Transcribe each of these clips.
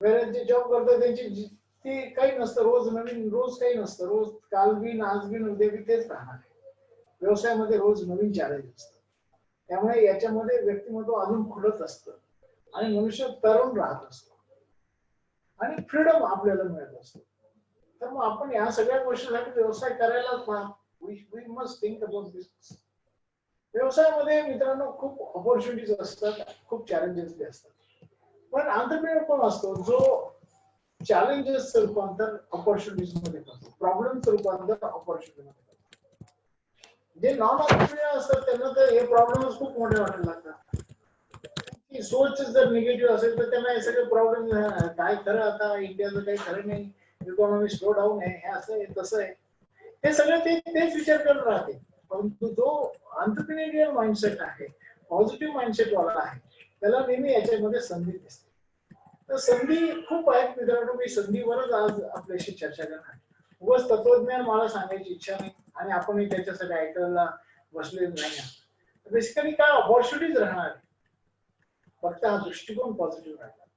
वेळेस जे जॉब करतात त्यांची ते काही नसतं, रोज नवीन, रोज काही नसतं, रोज काल बिन आज बिन उद्या बी तेच राहणार आहे. व्यवसायामध्ये रोज नवीन चॅलेंज असतं. त्यामुळे याच्यामध्ये व्यक्तिमत्व अजून खुलत असतं आणि मनुष्य तरुण राहत असतो आणि फ्रीडम आपल्याला मिळत असतो. तर मग आपण या सगळ्या गोष्टीसाठी व्यवसाय करायला वी मस्ट थिंक अबाउट दिस. व्यवसायामध्ये मित्रांनो खूप ऑपॉर्च्युनिटीज असतात, खूप चॅलेंजेस बी असतात. पण आंतरप्रिनर कोण असतो जो चॅलेंजेसचं रूपांतर ऑपॉर्च्युनिटीज मध्ये करतो, प्रॉब्लेमचं रूपांतर ऑपॉर्च्युनिटी मध्ये करतो. जे नॉन ऑंटरप्रिनर असतात त्यांना तर हे प्रॉब्लेम्स खूप मोठे वाटायला लागतात. की सोच जर निगेटिव्ह असेल तर त्यांना हे सगळे प्रॉब्लेम, काय खरं आता इंडियाचं काही खरं नाही, इकॉनॉमी स्लो डाऊन आहे, हे असं आहे तसं आहे, हे सगळं ते तेच विचार करत राहते. परंतु जो अंतरप्रिनियरियल माइंडसेट आहे, पॉझिटिव्ह माइंडसेट वाला आहे, त्याला नेहमी याच्यामध्ये संधी दिसते. तर संधी खूप आहेत मित्रांनो, मी संधीवरच आज आपल्याशी चर्चा करणार. उगाच तत्वज्ञान मला सांगायची इच्छा नाही आणि आपणही त्याच्यासाठी ऐकायला बसलेलो नाही. बेसिकली काय ऑपॉर्च्युनिटीज राहणार, फक्त हा दृष्टिकोन पॉझिटिव्ह राहणार.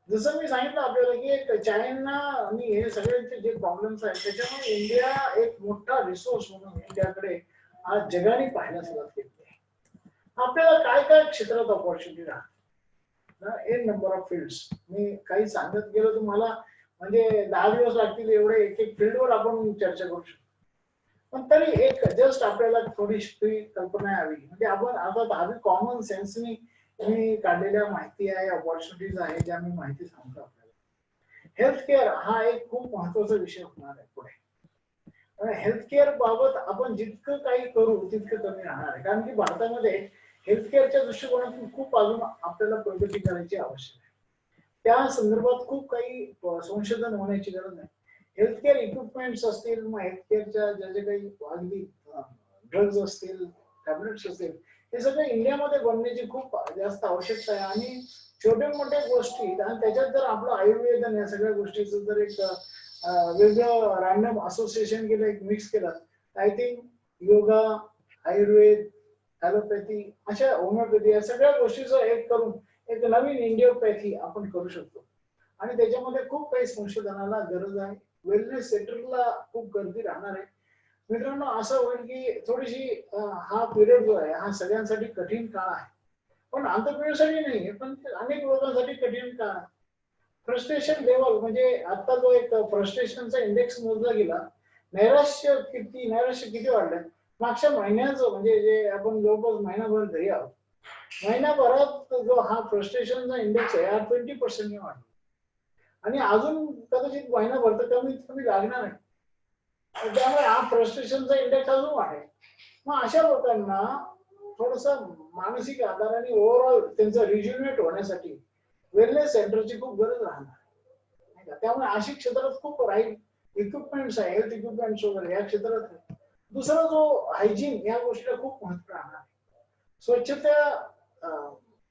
जसं मी सांगितलं आपल्याला की एक चायना आणि हे सगळ्यांचे जे प्रॉब्लेम्स आहेत त्याच्यामुळे इंडिया एक मोठा रिसोर्स म्हणून इंडियाकडे आज जगाने पाहायला सुरुवात केली आहे. आपल्याला काय काय क्षेत्रात ऑपॉर्च्युनिटी राहते, एन नंबर ऑफ फील्ड्स. मी काही सांगत गेलो तुम्हाला म्हणजे 10 दिवस लागतील एवढे एक एक फील्डवर आपण चर्चा करू शकतो. पण तरी एक जस्ट आपल्याला थोडीशी कल्पना यावी, म्हणजे आपण आता दहावी कॉमन सेन्सनी मी काढलेल्या माहिती आहे, ऑपॉर्च्युनिटीज आहे, ज्या मी माहिती सांगतो आपल्याला. हेल्थ केअर हा एक खूप महत्वाचा विषय होणार आहे पुढे. हेल्थ केअर बाबत आपण जितकं काही करू तितकं कमी राहणार आहे, कारण की भारतामध्ये हेल्थ केअरच्या दृष्टिकोनातून खूप अजून आपल्याला प्रगती करायची आवश्यक आहे. त्या संदर्भात खूप काही संशोधन होण्याची गरज आहे. हेल्थ केअर इक्विपमेंट्स असतील, मग हेल्थ केअरच्या ज्या जे काही अगदी ड्रग्ज असतील, टॅबलेट्स असतील, हे सगळं इंडियामध्ये बनण्याची खूप जास्त आवश्यकता आहे. आणि छोट्या मोठ्या गोष्टी, आणि त्याच्यात जर आपलं आयुर्वेद आणि या सगळ्या गोष्टीचं जर एक वेगळं रॅन्डम असोसिएशन केलं, एक मिक्स केलं, I think yoga, Ayurveda, allopathy, अशा होमिओपॅथी, या सगळ्या गोष्टीचं एक करून एक नवीन इंडिओपॅथी आपण करू शकतो. आणि त्याच्यामध्ये खूप काही संशोधनाला गरज आहे. वेलनेस सेंटरला खूप गर्दी राहणार आहे मित्रांनो. असं होईल की थोडीशी हा पिरियड जो आहे हा सगळ्यांसाठी कठीण काळ आहे, पण आंतरप्रिनरसाठी नाही, पण अनेक लोकांसाठी कठीण काळ आहे. फ्रस्ट्रेशन लेवल म्हणजे आता जो एक फ्रस्ट्रेशनचा इंडेक्स मोजला गेला, नैराश्य किती वाढलंय मागच्या महिन्याचं, म्हणजे जे आपण जवळपास महिनाभर घरी आहोत, महिनाभरात जो हा फ्रस्ट्रेशनचा इंडेक्स आहे हा 20% वाढला. आणि अजून कदाचित महिनाभर तर कमीत कमी लागणार आहे. त्यामुळे हा फ्रस्ट्रेशनचा इंडेक्स अजून वाढेल. मग अशा लोकांना थोडस मानसिक आधार आणि ओव्हरऑल त्यांचं रिज्युनेट होण्यासाठी वेलनेस सेंटरची खूप गरज राहणार. त्यामुळे अशी क्षेत्रात खूप राहील, इक्विपमेंट्स आहे, हेल्थ इक्विपमेंट्स वगैरे या क्षेत्रात. दुसरा जो हायजीन या गोष्टीला खूप महत्व राहणार. स्वच्छता,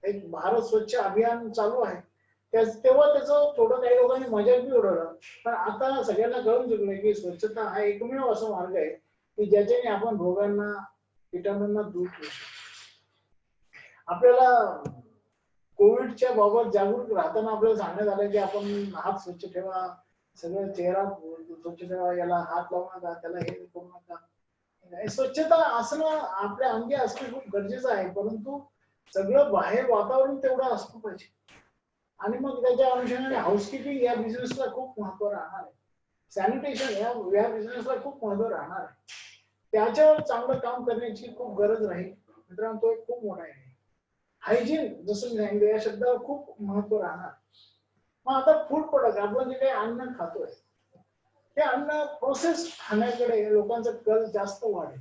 एक भारत स्वच्छ अभियान चालू आहे, तेव्हा त्याचं थोडं काही लोकांनी मजाक बी उडवलं. पण आता सगळ्यांना कळून चुकलं की स्वच्छता हा एकमेव असा मार्ग आहे की ज्याच्याने आपण रोगांना, कीटाणूंना दूर ठेवू शकतो. आपल्याला कोविडच्या बाबत जागरूक राहताना आपल्याला सांगण्यात आलं की आपण हात स्वच्छ ठेवा, सगळं चेहरा स्वच्छ ठेवा, याला हात लावू नका, त्याला हे करू नका. स्वच्छता असणं आपल्या अंगी असणं खूप गरजेचं आहे, परंतु सगळं बाहेर वातावरण तेवढं असलं पाहिजे. आणि मग त्याच्या अनुषंगाने हाऊसकीपिंग या बिझनेसला खूप महत्व राहणार आहे. सॅनिटेशन या बिझनेसला खूप महत्व राहणार आहे. त्याच्यावर चांगलं काम करण्याची खूप गरज राहील मित्रांनो. तो एक खूप मोठा आहे. हायजीन जसं मी सांगितलं या शब्दावर खूप महत्व राहणार. मग आता फूड प्रोडक्ट, आपण जे काही अन्न खातोय ते अन्न प्रोसेस खाण्याकडे लोकांचा कल जास्त वाढेल.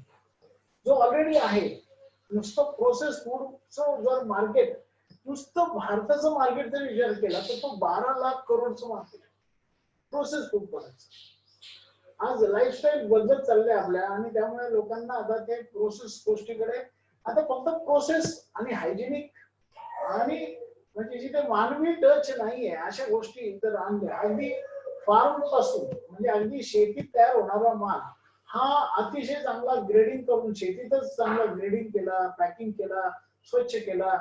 जो ऑलरेडी आहे नुसतं प्रोसेस फूडचं जर मार्केट, नुसतं भारताचं मार्केट जर विचार केला तर तो 12 लाख करोडचं मार्केट आहे प्रोसेस फूड प्रोडक्ट. आज लाईफस्टाईल बदलत चालले आपल्या, आणि त्यामुळे लोकांना आता ते प्रोसेस गोष्टीकडे, आता फक्त प्रोसेस आणि हायजेनिक आणि म्हणजे जिथे मानवी टच नाहीये अशा गोष्टी जर आणल्या, अगदी फार्म पासून म्हणजे अगदी शेतीत तयार होणारा माल हा अतिशय चांगला ग्रेडिंग करून शेतीतच चांगला ग्रेडिंग केला, पॅकिंग केला, स्वच्छ केला,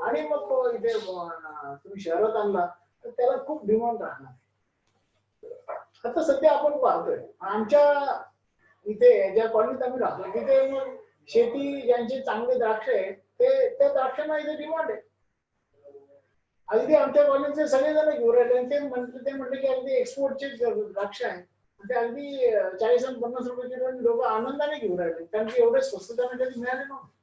आणि मग तो इथे तुम्ही शहरात आणला तर त्याला खूप डिमांड राहणार. आता सध्या आपण पाहतोय आमच्या इथे ज्या कॉलनीत आम्ही राहतो तिथे मग शेती ज्यांचे चांगले द्राक्ष आहे ते त्या द्राक्षांना इथे डिमांड आहे. अगदी आमच्या कॉलनीचे सगळेजण घेऊन राहिले आणि ते म्हटले की अगदी एक्सपोर्टचे द्राक्ष आहे. ते अगदी 40 आणि 50 रुपये किलो लोक आनंदाने घेऊन राहिले कारण की एवढे स्वस्त त्यांना कधी मिळाले नव्हते.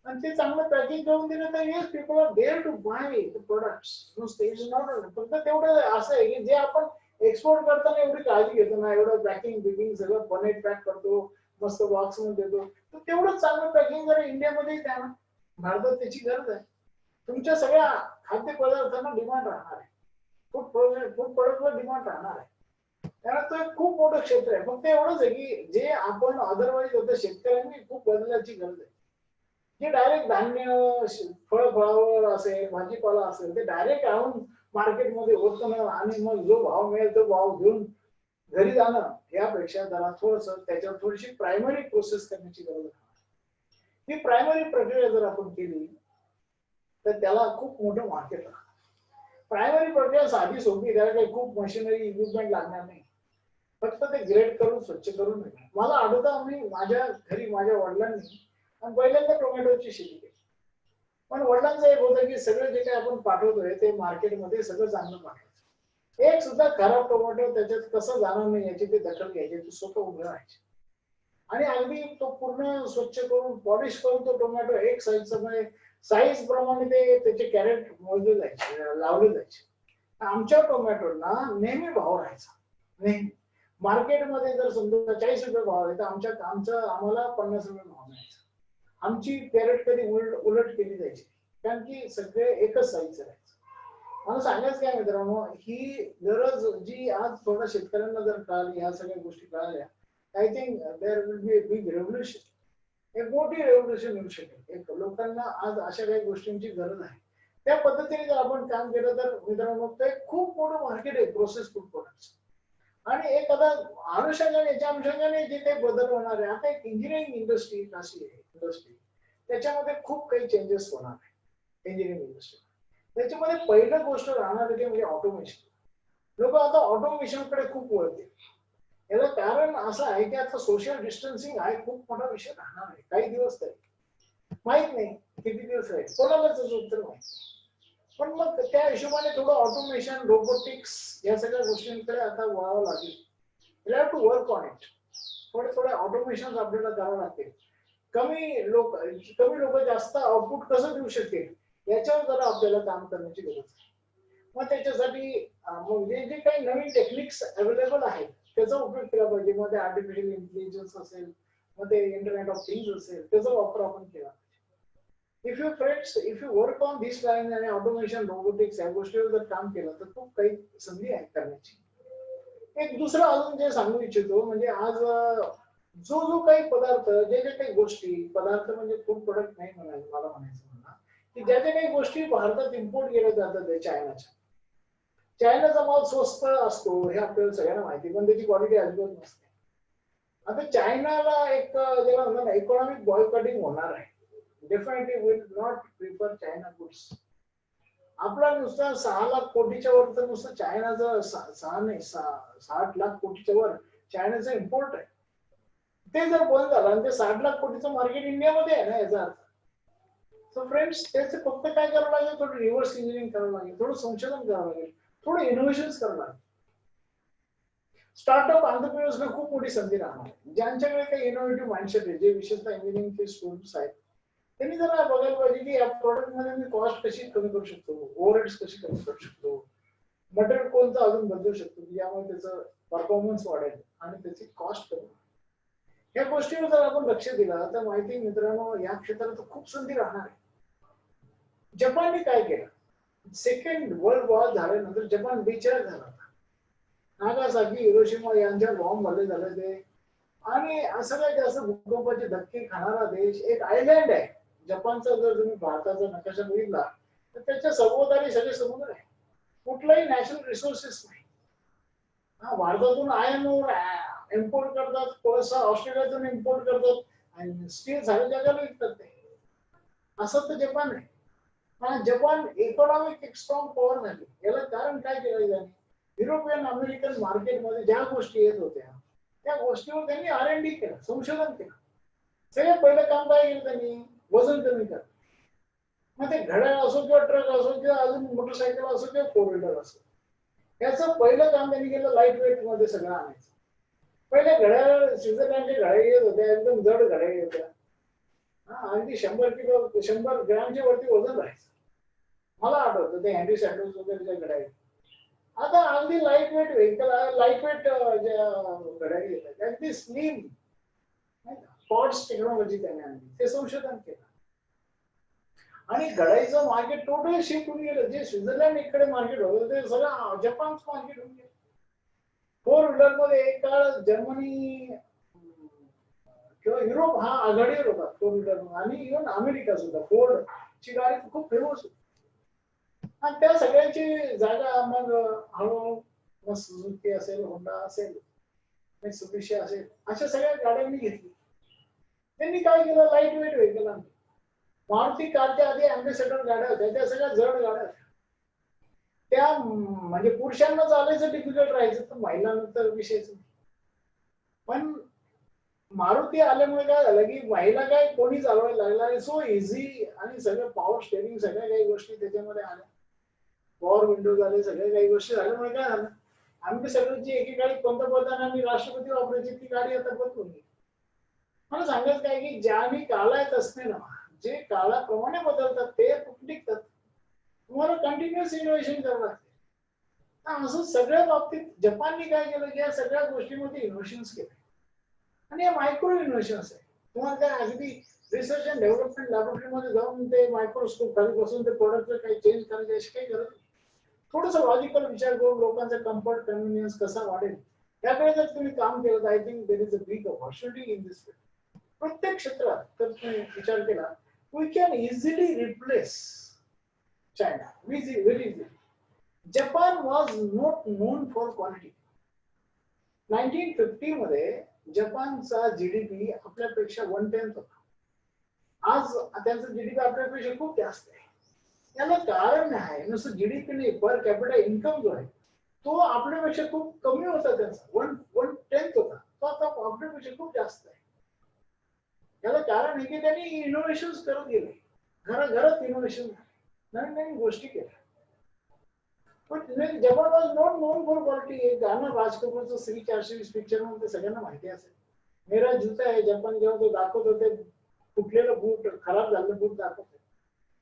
आणि ते चांगलं पॅकेज करून दिलं तर yes people are there to buy the products. नुसते इज नॉट फक्त तेवढं असं आहे की जे आपण एक्सपोर्ट करताना एवढी काळजी घेतो ना, एवढं पॅकिंग बिकिंग सगळं पनेट पॅक करतो, मस्त बॉक्स मध्ये देतो, तर तेवढं चांगलं पॅकिंग जर इंडियामध्ये द्या ना, भारतात त्याची गरज आहे. तुमच्या सगळ्या खाद्य पदार्थांना डिमांड राहणार आहे. फूड प्रोडक्टला डिमांड राहणार आहे. त्यामुळे तो एक खूप मोठं क्षेत्र आहे. फक्त एवढंच आहे की जे आपण अदरवाईज होतं शेतकऱ्यांनी खूप बदलायची गरज आहे. जे डायरेक्ट धान्य फळावर असेल भाजीपाला असेल ते डायरेक्ट आणून मार्केटमध्ये ओतणं आणि मग जो भाव मिळेल तो भाव घेऊन घरी जाणं यापेक्षा जरा थोडस त्याच्यावर थोडीशी प्रायमरी प्रोसेस करण्याची गरज आहे. ही प्रायमरी प्रक्रिया जर आपण केली तर त्याला खूप मोठं मार्केट लागतं. प्रायमरी प्रक्रिया साधी सोपी, त्याला काही खूप मशिनरी इक्विपमेंट लागणार नाही. फक्त ते ग्रेड करून स्वच्छ करून मिळणार. मला आठवतं आम्ही माझ्या घरी माझ्या वडिलांनी पहिल्यांदा टोमॅटोची शेती केली. पण वडिलांचं एक होतं की सगळं जे काही आपण पाठवतोय ते मार्केटमध्ये सगळं चांगलं पाठवायचं. एक सुद्धा खराब टोमॅटो त्याच्यात कसं जाणार नाही याची ते दखल घ्यायची, ते स्वतः उभं राहायचे. आणि अगदी तो पूर्ण स्वच्छ करून पॉलिश करून तो टोमॅटो एक साईज प्रमाणे ते त्याचे कॅरेट मोजले जायचे, लावले जायचे. आमच्या टोमॅटोला नेहमी भाव राहायचा. नेहमी मार्केटमध्ये जर समजा 40 रुपये भाव आहे तर आम्हाला 50 रुपये भाव मिळायचा. आमची कॅरेट कधी उलट केली जायची कारण की सगळे एकच साईजचं राहायचं. मला सांगायचं काय मित्रांनो, ही गरज जी आज थोडा शेतकऱ्यांना जर कळाली, ह्या सगळ्या गोष्टी कळाल्या, I think there will be a big revolution. एक मोठी रेव्होल्युशन येऊ शकेल. एक लोकांना आज अशा काही गोष्टींची गरज आहे. त्या पद्धतीने जर आपण काम केलं तर मित्रांनो ते खूप मोठं मार्केट आहे प्रोसेस फूड प्रोडक्ट्स. आणि एक आता अनुषंगाने याच्या अनुषंगाने जे काही बदल होणार आहे, आता एक इंजिनिअरिंग इंडस्ट्री अशी आहे इंडस्ट्री, त्याच्यामध्ये खूप काही चेंजेस होणार आहे इंजिनिअरिंग इंडस्ट्री. त्याच्यामध्ये पहिलं गोष्ट राहणार आहे म्हणजे ऑटोमेशन. लोक आता ऑटोमेशन कडे खूप वळतील. याला कारण असं आहे की आता सोशल डिस्टन्सिंग हा खूप मोठा विषय राहणार आहे काही दिवस तरी. माहित नाही किती दिवस राहील, कोणालाच उत्तर माहित. पण मग त्या हिशोबाने थोडं ऑटोमेशन रोबोटिक्स या सगळ्या गोष्टींकडे आता वळावं लागेल. You have to work on it. थोडे ऑटोमेशन आपल्याला करावं लागतील. कमी लोक जास्त आउटपुट कसं देऊ शकतील याच्यावर जरा आपल्याला काम करण्याची गरज आहे. मग त्याच्यासाठी मग जे काही नवीन टेक्निक्स अवेलेबल आहेत त्याचा उपयोग केला पाहिजे. मग ते आर्टिफिशियल इंटेलिजन्स असेल, मग ते इंटरनेट ऑफ थिंग्स असेल, त्याचा वापर आपण केला. If you work on this line आणि ऑटोमेशन रोबोटिक्स या गोष्टीवर जर काम केलं तर खूप काही संधी आहे करण्याची. एक दुसरं अजून जे सांगू इच्छितो म्हणजे आज जो काही पदार्थ जे काही गोष्टी पदार्थ म्हणजे फूड प्रोडक्ट नाही मला म्हणायचं की ज्या काही गोष्टी भारतात इम्पोर्ट केल्या जातात चायनाच्या. चायनाचा माल स्वस्त असतो हे आपल्याला सगळ्यांना माहिती, पण त्याची क्वालिटी अजिबात नसते. आता चायनाला एक ज्याला म्हणतात ना इकॉनॉमिक बॉयकॉटिंग होणार आहे. Definitely will not prefer China goods. आपला नुसता 6 लाख कोटीच्या वर तर नुसतं चायनाचं 60 लाख कोटीच्या वर चायनाचं इम्पोर्ट आहे. ते जर बंद झालं आणि ते 60 लाख कोटीचं मार्केट इंडियामध्ये आहे ना याचा अर्थ. सो फ्रेंड्स त्याचं फक्त काय करावं लागेल, थोडं रिव्हर्स इंजिनिअरिंग करावं लागेल, थोडं संशोधन करावं लागेल, थोडं इनोव्हेशन करावं लागेल. स्टार्टअप एंटरप्रेन्योर्सना खूप मोठी संधी राहणार आहे. ज्यांच्याकडे काही इनोव्हेटिव्ह माइंडसेट आहे, जे विशेषतः इंजिनिअरिंगचे स्टुडंट्स आहेत, त्यांनी जरा बघायला पाहिजे की या प्रोडक्ट मध्ये मी कॉस्ट कशी कमी करू शकतो, ओव्हरहेड्स कशी कमी करू शकतो, मटेरियल कोणतं अजून बदलू शकतो की ज्यामुळे त्याचं परफॉर्मन्स वाढेल आणि त्याची कॉस्ट कमी. या गोष्टीवर जर आपण लक्ष दिलं तर माहिती मित्रांनो या क्षेत्रात खूप संधी राहणार आहे. जपानने काय केलं, सेकंड वर्ल्ड वॉर झाल्यानंतर जपान बेचिराग झाला. नागासाकी हिरोशिमा यांच्या बॉम्ब हल्ले झाले ते, आणि सगळ्यात जास्त भूकंपाचे धक्के खाणारा देश एक आयलँड आहे जपानचा. जर तुम्ही भारताचा नकाशा बघितला तर त्याच्या सभोवताली सगळे समुद्र आहे, कुठलाही नॅशनल रिसोर्सेस नाही. भारतातून आयर्न ओर इम्पोर्ट करतात, कोळसा ऑस्ट्रेलियातून इम्पोर्ट करतात आणि स्टील साऱ्या जगाला विकतात ते. असं तर जपान आहे. जपान इकॉनॉमिक एक स्ट्रॉंग पॉवर झाली. याला कारण काय केलं त्यांनी? युरोपियन अमेरिकन मार्केटमध्ये ज्या गोष्टी येत होत्या त्या गोष्टीवर त्यांनी R&D केलं, संशोधन केलं. सगळ्यात पहिलं काम काय केलं त्यांनी? वजन कमी करणं. मग ते घड्याळ असो किंवा ट्रक असो किंवा अजून मोटरसायकल असो किंवा फोर व्हीलर असो, याचं पहिलं काम त्यांनी केलं लाईट वेट मध्ये सगळं आणायचं. पहिले घड्याळ स्वित्झर्लंडचे घड्याळ येत होत्या, एकदम जड घड्याळ येत्या. अगदी 100 किलो 100 ग्रॅमच्या वरती वजन राहायचं. मला आठवतं ते हँडी सँडल्स वगैरे घड्याळ. आता अगदी light weight vehicle, light weight ज्या घड्याळ येतात अगदी स्लिम पॉड्स टेक्नॉलॉजी त्यांनी आणली, ते संशोधन केलं. आणि घड्याळीचं मार्केट टोटली शिफ्ट होऊन गेलं. जे स्वित्झर्लंड इकडे मार्केट होतं ते सगळं जपानचं मार्केट होऊन गेलं. फोर व्हीलर मध्ये एक काळ जर्मनी किंवा युरोप हा आघाडीवर होता फोर व्हीलर, आणि इव्हन अमेरिका सुद्धा फोर्ड ची गाडी खूप फेमस होती. आणि त्या सगळ्यांची जागा मग हळूहळू सुझुकी असेल, होंडा असेल, मित्सुबिशी असेल, अशा सगळ्या गाड्यांनी घेतली. त्यांनी काय केलं? लाईट वेट व्हेकल आणलं. मारुती कारच्या आधी अँबेसेडर गाड्या होत्या, त्या सगळ्या जड गाड्या होत्या. त्या म्हणजे पुरुषांना चालायचं डिफिकल्ट राहायचं, तर महिलांना तर विषयच नाही. पण मारुती आल्यामुळे काय झालं की महिला काय कोणी चालवायला लागला, आणि सो इझी, आणि सगळं पॉवर स्टेरिंग सगळ्या काही गोष्टी त्याच्यामध्ये आल्या, पॉवर विंडो झाले, सगळ्या काही गोष्टी झाल्यामुळे काय झालं, अँबेसेडरची एकेकाळी पंतप्रधान आणि राष्ट्रपती वापरायची ती गाडी आता बंद होती. मला सांगायचं काय की ज्याने काळात असते ना, जे काळाप्रमाणे बदलतात ते टिकतात. तुम्हाला कंटिन्युअस इनोव्हेशन करावं लागते. असं सगळ्या बाबतीत जपानने काय केलं की या सगळ्या गोष्टीमध्ये इनोव्हेशन्स केले. आणि हे मायक्रो इनोव्हेशन्स आहे. तुम्हाला काय अगदी रिसर्च अँड डेव्हलपमेंट लॅबोरेटरीमध्ये जाऊन ते मायक्रोस्कोप खाली बसून ते प्रोडक्ट काही चेंज करायचे अशी काही गरज नाही. थोडंसं लॉजिकल विचार करून लोकांचा कम्फर्ट कन्व्हिनियन्स कसा वाढेल त्याकडे जर तुम्ही काम केलं, I think there is a big opportunity in this field. प्रत्येक क्षेत्रात जर तुम्ही विचार केला, we can easily replace China very easily. Japan was not known for quality. 1950 मध्ये जपानचा जीडीपी आपल्यापेक्षा 1/10 होता. आज त्यांचा जीडीपी आपल्यापेक्षा खूप जास्त आहे. याला कारण आहे नुसतं जीडीपी नाही, पर कॅपिटल इन्कम जो आहे तो आपल्यापेक्षा खूप कमी होता. त्यांचा 1/10 होता, तो आता आपल्यापेक्षा खूप जास्त आहे. याला कारण आहे की त्यांनी इनोव्हेशन करत गेले, घराघरात इनोव्हेशन, नवीन नवीन गोष्टी केल्या. पण Japan was not known for quality. एक गाणं राज कपूरचं श्री 420 पिक्चर म्हणून सगळ्यांना माहिती असेल, मेरा जूता आहे जपान, जेव्हा तो दाखवत होते फुटलेलं बूट, खराब झालेलं बूट दाखवतो.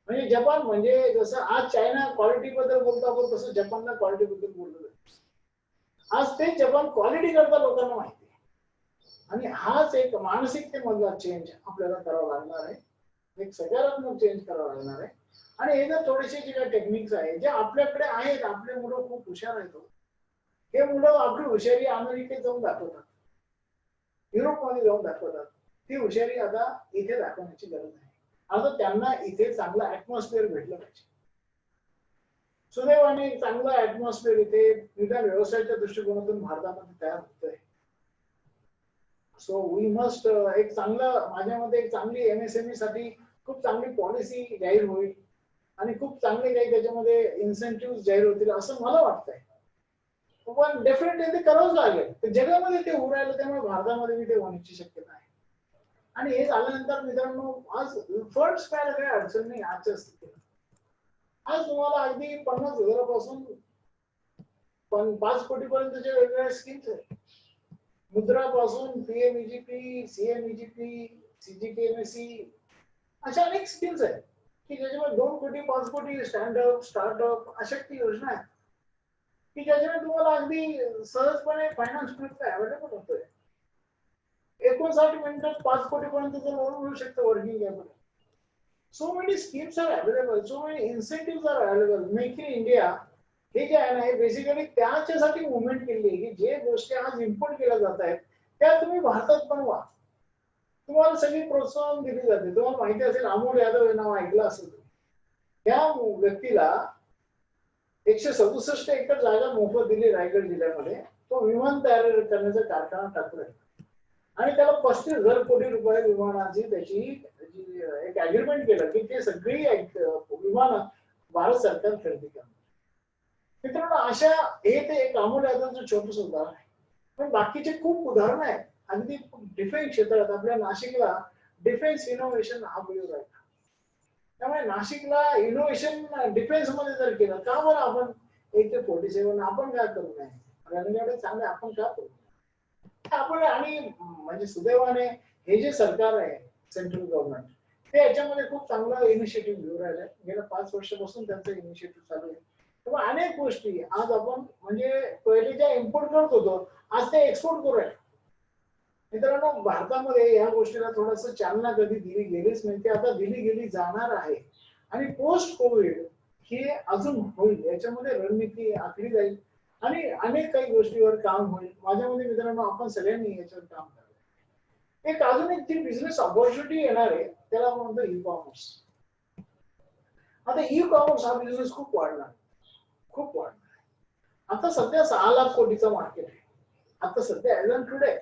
म्हणजे जपान म्हणजे जसं आज चायना क्वालिटी बद्दल बोलतो आपण, तसं जपानला क्वालिटी बद्दल बोललं जातं. आज ते जपान क्वालिटी करता लोकांना माहिती आहे. आणि हाच एक मानसिकतेमधला चेंज आपल्याला करावा लागणार आहे, एक सकारात्मक चेंज करावा लागणार आहे. आणि हे जर थोडेसे जे काही टेक्निक्स आहेत जे आपल्याकडे आहेत, आपले मुलं खूप हुशार आहेत, हे मुलं आपली हुशारी अमेरिकेत जाऊन दाखवतात, युरोपमध्ये जाऊन दाखवतात. ती हुशारी आता इथे दाखवण्याची गरज आहे. आता त्यांना इथे चांगलं ऍटमॉस्फिअर भेटलं पाहिजे. सुदैवाने चांगलं ऍटमॉस्फिअर इथे निदान व्यवसायाच्या दृष्टिकोनातून भारतामध्ये तयार होतंय. सो वी मस्ट एक चांगलं, माझ्या मते एक चांगली एमएसएमई साठी खूप चांगली पॉलिसी जाहीर होईल आणि खूप चांगले काही त्याच्यामध्ये इन्सेंटिव्ह जाहीर होतील असं मला वाटतंय. पण डेफिनेटली ते करावंच लागेल. ते जगामध्ये ते होऊ राहिलं, त्यामुळे भारतामध्ये ते होण्याची शक्यता आहे. आणि हे झाल्यानंतर मित्रांनो, आज फंड्स पाहायला काही अडचण नाही आजच्या स्थितीत. आज तुम्हाला अगदी 50,000पासून 5 कोटीपर्यंतच्या वेगवेगळ्या स्कीम्स आहेत. मुद्रापासून पीएमईजीपी, सीएमईजीपी, सीजीपीएमएससी, अशा अनेक स्कीम्स आहेत की ज्याच्यामध्ये 2 कोटी 5 कोटी स्टार्टअप अशा योजना आहेत की ज्याच्यामध्ये तुम्हाला अगदी सहजपणे फायनान्स अवेलेबल होतोय. 59 मिनिटात 5 कोटीपर्यंत लोन मिळू शकतं working capital. So many schemes are available, so many incentive are available. Make in India हे जे आहे ना, हे बेसिकली त्याच्यासाठी मुवमेंट केली आहे की जे गोष्टी आज इम्पोर्ट केल्या जात आहेत त्या तुम्ही भारतात बनवा. तुम्हाला सगळी प्रोत्साहन दिली जाते. तुम्हाला माहिती असेल, अमोल यादव हे नाव ऐकलं असेल. त्या व्यक्तीला 167 एकर जागा मोफत दिली रायगड जिल्ह्यामध्ये. तो विमान तयार करण्याचा कारखाना टाकलाय. आणि त्याला 35,000 कोटी रुपये विमानाची त्याची एक अग्रीमेंट केलं की ते सगळी विमानं भारत सरकार खरेदी करणार. मित्रांनो अशा हे ते एक अमूल्याचं छोटस उदाहरण आहे, पण बाकीचे खूप उदाहरण आहेत. अगदी डिफेन्स क्षेत्रात आपल्या नाशिकला डिफेन्स इनोव्हेशन हब येऊ राहिला. त्यामुळे नाशिकला इनोव्हेशन डिफेन्स मध्ये जर केलं, का बरं आपण AK-47 आपण काय करू नये, रणगाडे चांगले आपण का करू नये? आपण आणि म्हणजे सुदैवाने हे जे सरकार आहे सेंट्रल गव्हर्नमेंट, ते याच्यामध्ये खूप चांगला इनिशिएटिव्ह घेऊन राहिले. गेल्या 5 वर्षापासून त्यांचं इनिशिएटिव्ह चालू आहे. तेव्हा अनेक गोष्टी आज आपण म्हणजे पहिले ज्या इम्पोर्ट करत होतो आज ते एक्सपोर्ट करू आहे. मित्रांनो भारतामध्ये या गोष्टीला थोडस चालना कधी दिली गेलीच नाही, ती आता दिली गेली जाणार आहे. आणि पोस्ट कोविड हे अजून होईल, याच्यामध्ये रणनीती आखली जाईल आणि अनेक काही गोष्टीवर काम होईल. माझ्या मते मित्रांनो आपण सगळ्यांनी याच्यावर काम करावं. एक अजून एक जी बिझनेस ऑपॉर्च्युनिटी येणार आहे त्याला म्हणतो ई कॉमर्स. आता ई कॉमर्स हा बिझनेस खूप वाढणार, खूप वाढणार. आता सध्या 6 लाख कोटीचा मार्केट आहे आता सध्या ऍज ऑन टुडे,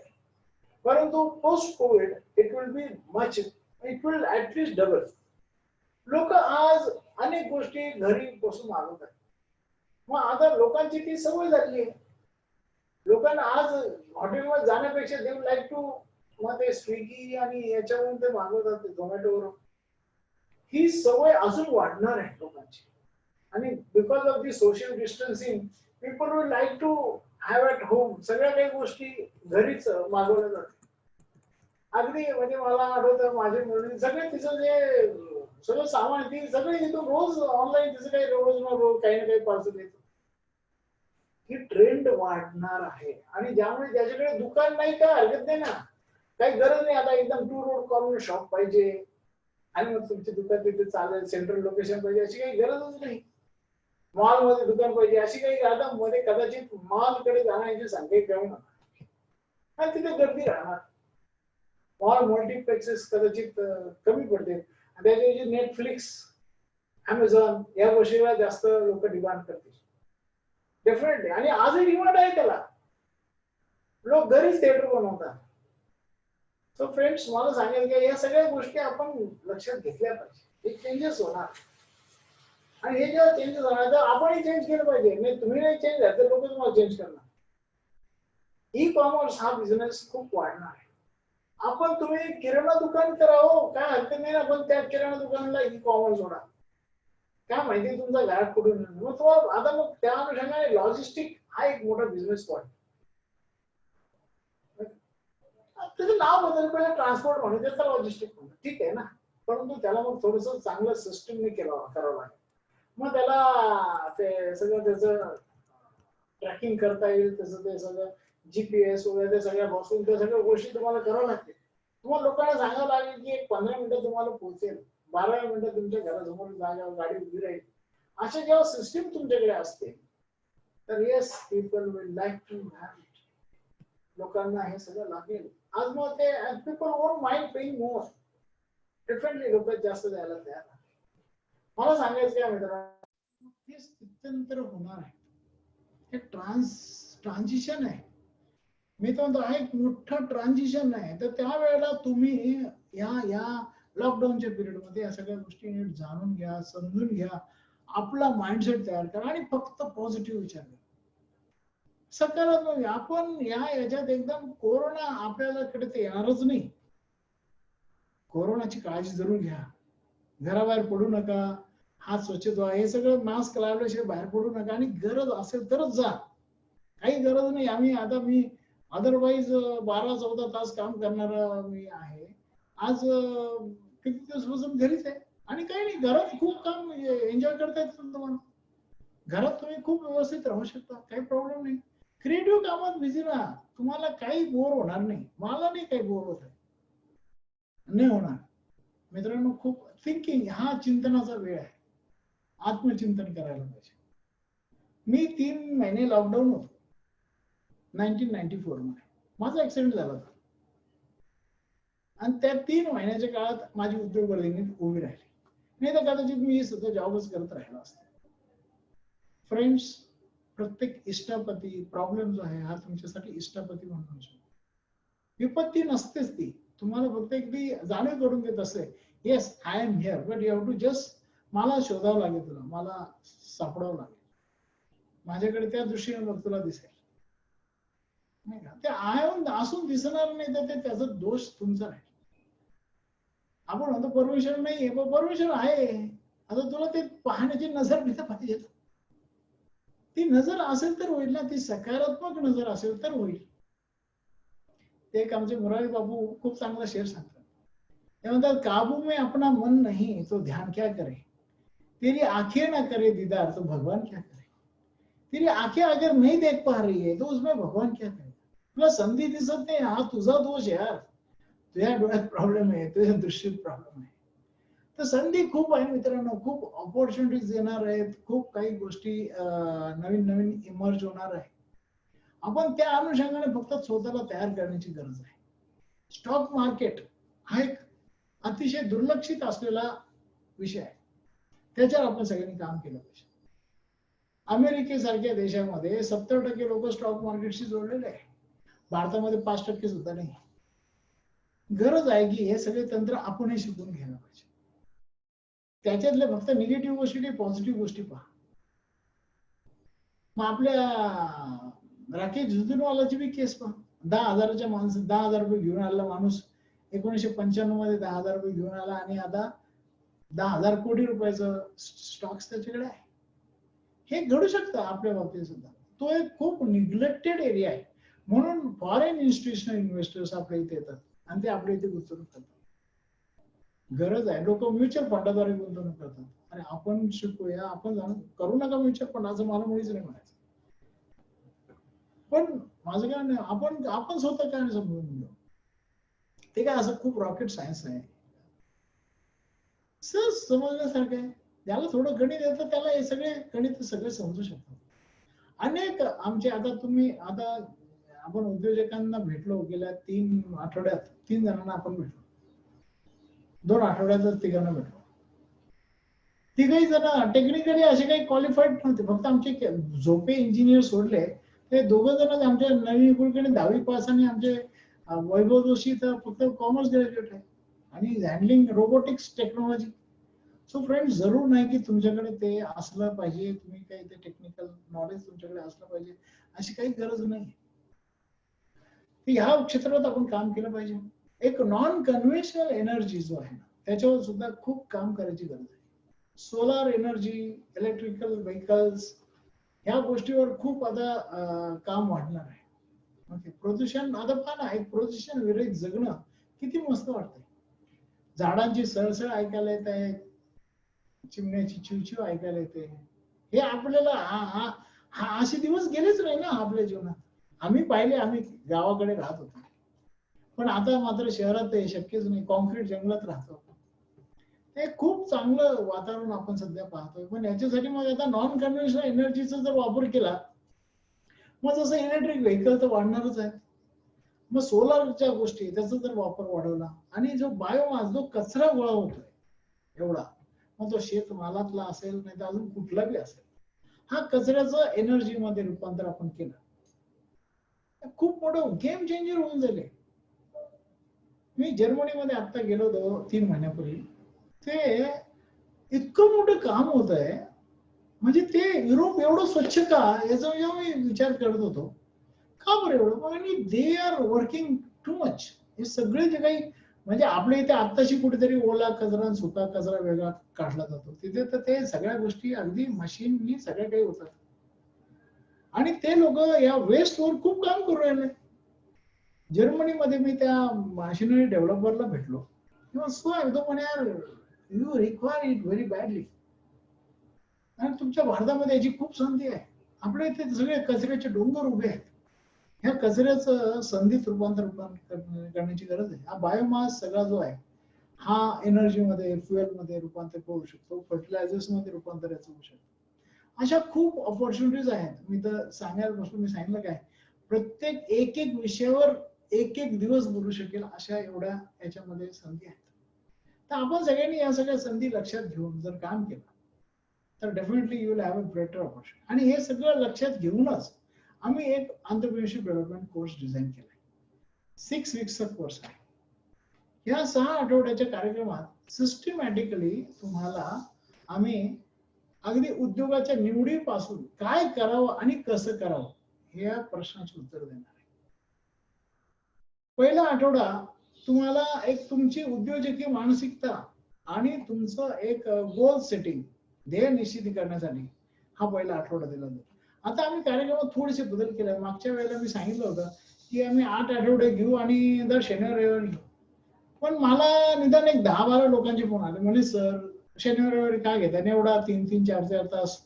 परंतु post Covid it will be much, it will at least double. लोक आज अनेक गोष्टी घरी बसून मागवतात. मग आता लोकांची ती सवय झाली आहे. लोकांना आज हॉटेलवर जाण्यापेक्षा दे वुड लाईक टू मग ते स्विगी आणि याच्यावरून ते मागवतात झोमॅटोवरून. ही सवय अजून वाढणार आहे लोकांची. आणि because of the social distancing people would like to have at home. सगळ्या काही गोष्टी घरीच मागवल्या जातात. अगदी म्हणजे मला आठवतं माझी मुलगी सगळे तिचं जे सगळं सामान ती सगळी तिथून रोज ऑनलाईन तिचं काही रोज ना रोज काही ना काही पार्सल येतं. ही ट्रेंड वाढणार आहे आणि ज्यामुळे त्याच्याकडे दुकान नाही काय हरकत नाही ना, काही गरज नाही. आता एकदम 2 रोड कॉर्नर शॉप पाहिजे आणि मग तुमचे दुकान तिथे चालेल, सेंट्रल लोकेशन पाहिजे अशी काही गरजच नाही. मॉल मध्ये दुकान पाहिजे अशी काही, आता मध्ये कदाचित मॉल कडे जाण्याची संख्या कमी होणार आणि तिथे गर्दी राहणार. मॉल मल्टीप्लेक्सेस कदाचित कमी पडतील. त्याच्याऐवजी नेटफ्लिक्स, अमेझॉन या गोष्टीला जास्त लोक डिमांड करतील डेफिनेटली. आणि आजही डिमांड आहे त्याला, लोक घरीच थिएटर बनवतात. सो फ्रेंड्स मला सांगेल की या सगळ्या गोष्टी आपण लक्षात घेतल्या पाहिजे. हे चेंजेस होणार आणि हे जेव्हा चेंजेस होणार तर आपणही चेंज केलं पाहिजे. नाही तुम्ही नाही चेंज झालं तर लोक तुम्हाला चेंज करणार. ई कॉमर्स हा बिझनेस खूप वाढणार आहे. आपण तुम्ही किराणा दुकान करावं काय हरकत नाही ना, पण त्या किराणा दुकानाला ई कॉमर्स होणार. काय माहिती तुमचा घरात कुठून मग तो आता मग त्या अनुषंगाने लॉजिस्टिक हा एक मोठा बिझनेस पॉइंट. त्याचं नाव बदल पहिले ट्रान्सपोर्ट म्हणून त्याचं लॉजिस्टिक म्हणून ठीक आहे ना, परंतु त्याला मग थोडस चांगलं सिस्टमने करावं लागेल. मग त्याला ते सगळं त्याचं ट्रॅकिंग करता येईल, तसं ते सगळं GPS वगैरे ते सगळ्या बसून त्या सगळ्या गोष्टी तुम्हाला करावं लागतील. तुम्हाला लोकांना सांगावं लागेल की एक 15 मिनिटं तुम्हाला पोहोचेल, 12 मिनिटं तुमच्या घरासमोर जागेवर गाडी उभी राहील. अशा जेव्हा सिस्टीम तुमच्याकडे असते तर yes people will like to have it. लोकांना हे सगळं लागेल. आज मग ते people won't mind paying more. Differently लोक जास्त द्यायला तयार आहे. मला सांगायचं काय मित्रांनो, हे स्थित्यंतर होणार आहे. हे ट्रान्झिशन आहे. मी तो म्हणतो हा एक मोठं ट्रान्झिशन आहे. तर त्यावेळेला तुम्ही या लॉकडाऊनच्या पिरियड मध्ये या सगळ्या गोष्टी नीट जाणून घ्या, समजून घ्या, आपला माइंडसेट तयार करा आणि फक्त पॉझिटिव्ह विचार करा, सकारात्मक. आपण याच्यात एकदम कोरोना आपल्याला कडे ते येणारच नाही. कोरोनाची काळजी जरूर घ्या. घराबाहेर पडू नका, हात स्वच्छ धुवा, हे सगळं मास्क लावल्याशिवाय बाहेर पडू नका आणि गरज असेल तरच जा. काही गरज नाही. मी अदरवाईज 12-14 तास काम करणारा मी आहे. आज किती दिवसापासून घरीच आहे आणि काही नाही, घरात खूप काम एन्जॉय करता येतं तुम्हाला. घरात तुम्ही खूप व्यवस्थित राहू शकता, काही प्रॉब्लेम नाही. क्रिएटिव्ह कामात बिझी राहा, तुम्हाला काही बोर होणार नाही. मला नाही काही बोर होत आहे, नाही होणार. मित्रांनो खूप थिंकिंग हा चिंतनाचा वेळ आहे. आत्मचिंतन करायला पाहिजे. मी 3 महिने लॉकडाऊन होतो 1994 मध्ये. माझा ऍक्सिडेंट झाला होता आणि त्या 3 महिन्याच्या काळात माझी उद्योगवर्धिनी उभी राहिली. नाही तर कदाचित मी सुद्धा जॉबच करत राहिलो असतो. फ्रेंड्स, प्रत्येक इष्टापती प्रॉब्लेम जो आहे हा तुमच्यासाठी इष्टापती म्हणून विपत्ती नसतेच ती. तुम्हाला फक्त एक ती जाणीव करून देत असते, yes I am here, but you have to just, मला शोधावं लागेल, तुला मला सापडावं लागेल, माझ्याकडे त्या दृष्टीने बघ तुला दिसेल. नाही का, ते आहे असून दिसणार नाही तर ते त्याचा दोष तुमचा नाही. आपण म्हणतो परमेश्वर नाहीये, पण परमेश्वर आहे. आता तुला ते पाहण्याची नजर दिसत पाहिजे. ती नजर असेल तर होईल ना, ती सकारात्मक नजर असेल तर होईल. ते एक आमचे मुरारी बाबू खूप चांगला शेर सांगतात. ते म्हणतात, काबू में अपना मन नहीं तो ध्यान क्या करे, तेरी आंखें ना करे दीदार तो भगवान क्या करे. तेरी आंखें अगर नहीं देख पा रही है तो उसमें भगवान क्या करे. तुला संधी दिसत नाही, हा तुझा दोष यार, तुझ्या डोळ्यात प्रॉब्लेम आहे, तुझ्या दृष्टीत प्रॉब्लेम आहे. तर संधी खूप आहे मित्रांनो, खूप ऑपॉर्च्युनिटीज येणार आहेत, खूप काही गोष्टी नवीन नवीन इमर्ज होणार आहे. आपण त्या अनुषंगाने फक्त स्वतःला तयार करण्याची गरज आहे. स्टॉक मार्केट हा एक अतिशय दुर्लक्षित असलेला विषय आहे, त्याच्यावर आपण सगळ्यांनी काम केलं पाहिजे. अमेरिकेसारख्या देशामध्ये 70% लोक स्टॉक मार्केटशी जोडलेले आहे, भारतामध्ये 5% सुद्धा नाही. गरज आहे की हे सगळे तंत्र आपणही शिकून घ्यायला पाहिजे. त्याच्यातले फक्त निगेटिव्ह गोष्टी नाही, पॉझिटिव्ह गोष्टी पहा. मग आपल्या राकेश झुंझुनवालाची बी केस पहा. 10,000च्या माणूस, 10,000 रुपये घेऊन आलेला माणूस 1995 मध्ये 10,000 रुपये घेऊन आला आणि आता 10,000 कोटी रुपयाचं स्टॉक्स त्याच्याकडे आहे. हे घडू शकतं आपल्या बाबतीत सुद्धा. तो एक खूप निग्लेक्टेड एरिया आहे, म्हणून फॉरेन इन्स्टिट्यूशनल इन्व्हेस्टर्स आपल्या इथे येतात आणि ते आपल्या इथे गुंतवणूक करतात. गरज आहे. लोक म्युच्युअल फंडाद्वारे गुंतवणूक करतात. अरे आपण शिकूया, आपण जाणून करू नका म्युच्युअल फंड, असं मला मुळीच नाही म्हणायचं. पण माझं काय नाही, आपण स्वतः काय समजून घेऊ. ते काय असं खूप रॉकेट सायन्स आहे, सहज समजण्यासारखं आहे. ज्याला थोडं गणित येतं त्याला हे सगळे गणित सगळे समजू शकतात. अनेक आमचे आता आपण उद्योजकांना भेटलो गेल्या 3 आठवड्यात, 3 जणांना आपण भेटलो. 2 आठवड्यातच तिघांना भेटलो. तिघही जण टेक्निकली असे काही क्वालिफाईड नव्हते, फक्त आमचे झोपे इंजिनियर सोडले ते दोघं जण आमच्या नवी कुलकर्णी 10वी पास आणि आमचे वैभव जोशी तर फक्त कॉमर्स ग्रॅज्युएट आहे आणि handling robotics technology. So friends, जरूर नाही की तुमच्याकडे ते असलं पाहिजे, तुम्ही काही ते टेक्निकल नॉलेज तुमच्याकडे असलं पाहिजे अशी काही गरज नाही. ह्या क्षेत्रात आपण काम केलं पाहिजे. एक नॉन कन्व्हेन्शनल एनर्जी जो आहे ना, त्याच्यावर सुद्धा खूप काम करायची गरज आहे. सोलार एनर्जी, इलेक्ट्रिकल व्हेकल्स, ह्या गोष्टीवर खूप आता काम वाढणार आहे. ओके, प्रदूषण आता पहा ना, एक प्रदूषण विरहित जगणं किती मस्त वाटतंय. झाडांची सळसळ ऐकायला येत आहे, चिमण्याची चिवचिव ऐकायला येते. हे आपल्याला असे दिवस गेलेच नाही ना आपल्या जीवनात. आम्ही पाहिले, आम्ही गावाकडे राहत होतो, पण आता मात्र शहरात हे शक्यच नाही, कॉन्क्रीट जंगलात राहतो. हे खूप चांगलं वातावरण आपण सध्या पाहतोय. पण याच्यासाठी मग आता नॉन कन्व्हेन्शनल एनर्जीचा जर वापर केला, मग जसं इलेक्ट्रिक व्हेकल तर वाढणारच आहे, मग सोलारच्या गोष्टी त्याचा जर वापर वाढवला आणि जो बायोमास, जो कचरा गोळा होतोय एवढा, मग तो शेतमालातला असेल नाही तर अजून कुठला बी असेल, हा कचऱ्याचं एनर्जी मध्ये रूपांतर आपण केलं, खूप मोठं गेम चेंजर होऊन जाईल. मी जर्मनीमध्ये आता गेलो होतो 3 महिन्यापूर्वी. ते इतकं मोठं काम होत आहे, म्हणजे ते युरोप एवढं स्वच्छ का, याचा मी विचार करत होतो. का बरं एवढं, आणि they are working too much. हे सगळे जे काही, म्हणजे आपल्या इथे आत्ताशी कुठेतरी ओला कचरा सुका कचरा वेगळा काढला जातो, तिथे तर ते सगळ्या गोष्टी अगदी मशीननी सगळ्या काही होतात. आणि ते लोक या वेस्टवर खूप काम करू राहिले. जर्मनीमध्ये मी त्या मशिनरी डेव्हलपरला भेटलो, किंवा सो एकदम म्हणे, यार you require it very badly. आणि तुमच्या भारतामध्ये याची खूप संधी आहे. आपल्या इथे सगळे कचऱ्याचे डोंगर उभे आहेत. ह्या कचऱ्याचं संधीत रूपांतर करण्याची गरज आहे. हा बायोमास सगळा जो आहे, हा एनर्जी मध्ये, फ्युएल मध्ये रूपांतर करू शकतो, फर्टिलायझर्स मध्ये रूपांतर याचं होऊ शकतो. अशा खूप ऑपॉर्च्युनिटीज आहेत. मी तर सांगायला बसलो, मी सांगितलं काय, प्रत्येक एक एक विषयावर एक एक दिवस बोलू शकेल अशा एवढ्या याच्यामध्ये संधी आहेत. तर आपण सगळ्यांनी या सगळ्या संधी लक्षात घेऊन जर काम केलं तर definitely you will have a better opportunity. आणि हे सगळं लक्षात घेऊनच आम्ही एक एंटरप्रेन्योरशिप डेव्हलपमेंट कोर्स डिझाईन केलाय. 6 वीक्सचा कोर्स आहे. या 6 आठवड्याच्या कार्यक्रमात सिस्टमॅटिकली तुम्हाला आम्ही अगदी उद्योगाच्या निवडीपासून काय करावं आणि कसं करावं या प्रश्नाचे उत्तर देणार आहे. पहिला आठवडा तुम्हाला एक तुमची उद्योजकीय मानसिकता आणि तुमचं एक गोल सेटिंग, ध्येय निश्चित करण्यासाठी हा पहिला आठवडा दिला जातो. आता आम्ही कार्यक्रमात थोडेसे बदल केले. मागच्या वेळेला मी सांगितलं होतं की आम्ही 8 आठवडे घेऊ आणि दर शनिवार रविवारी घेऊ. पण मला निदान एक 10-12 लोकांचे फोन आले, म्हणजे सर शनिवार रविवारी काय घेता एवढा 3-3, 4-4 तास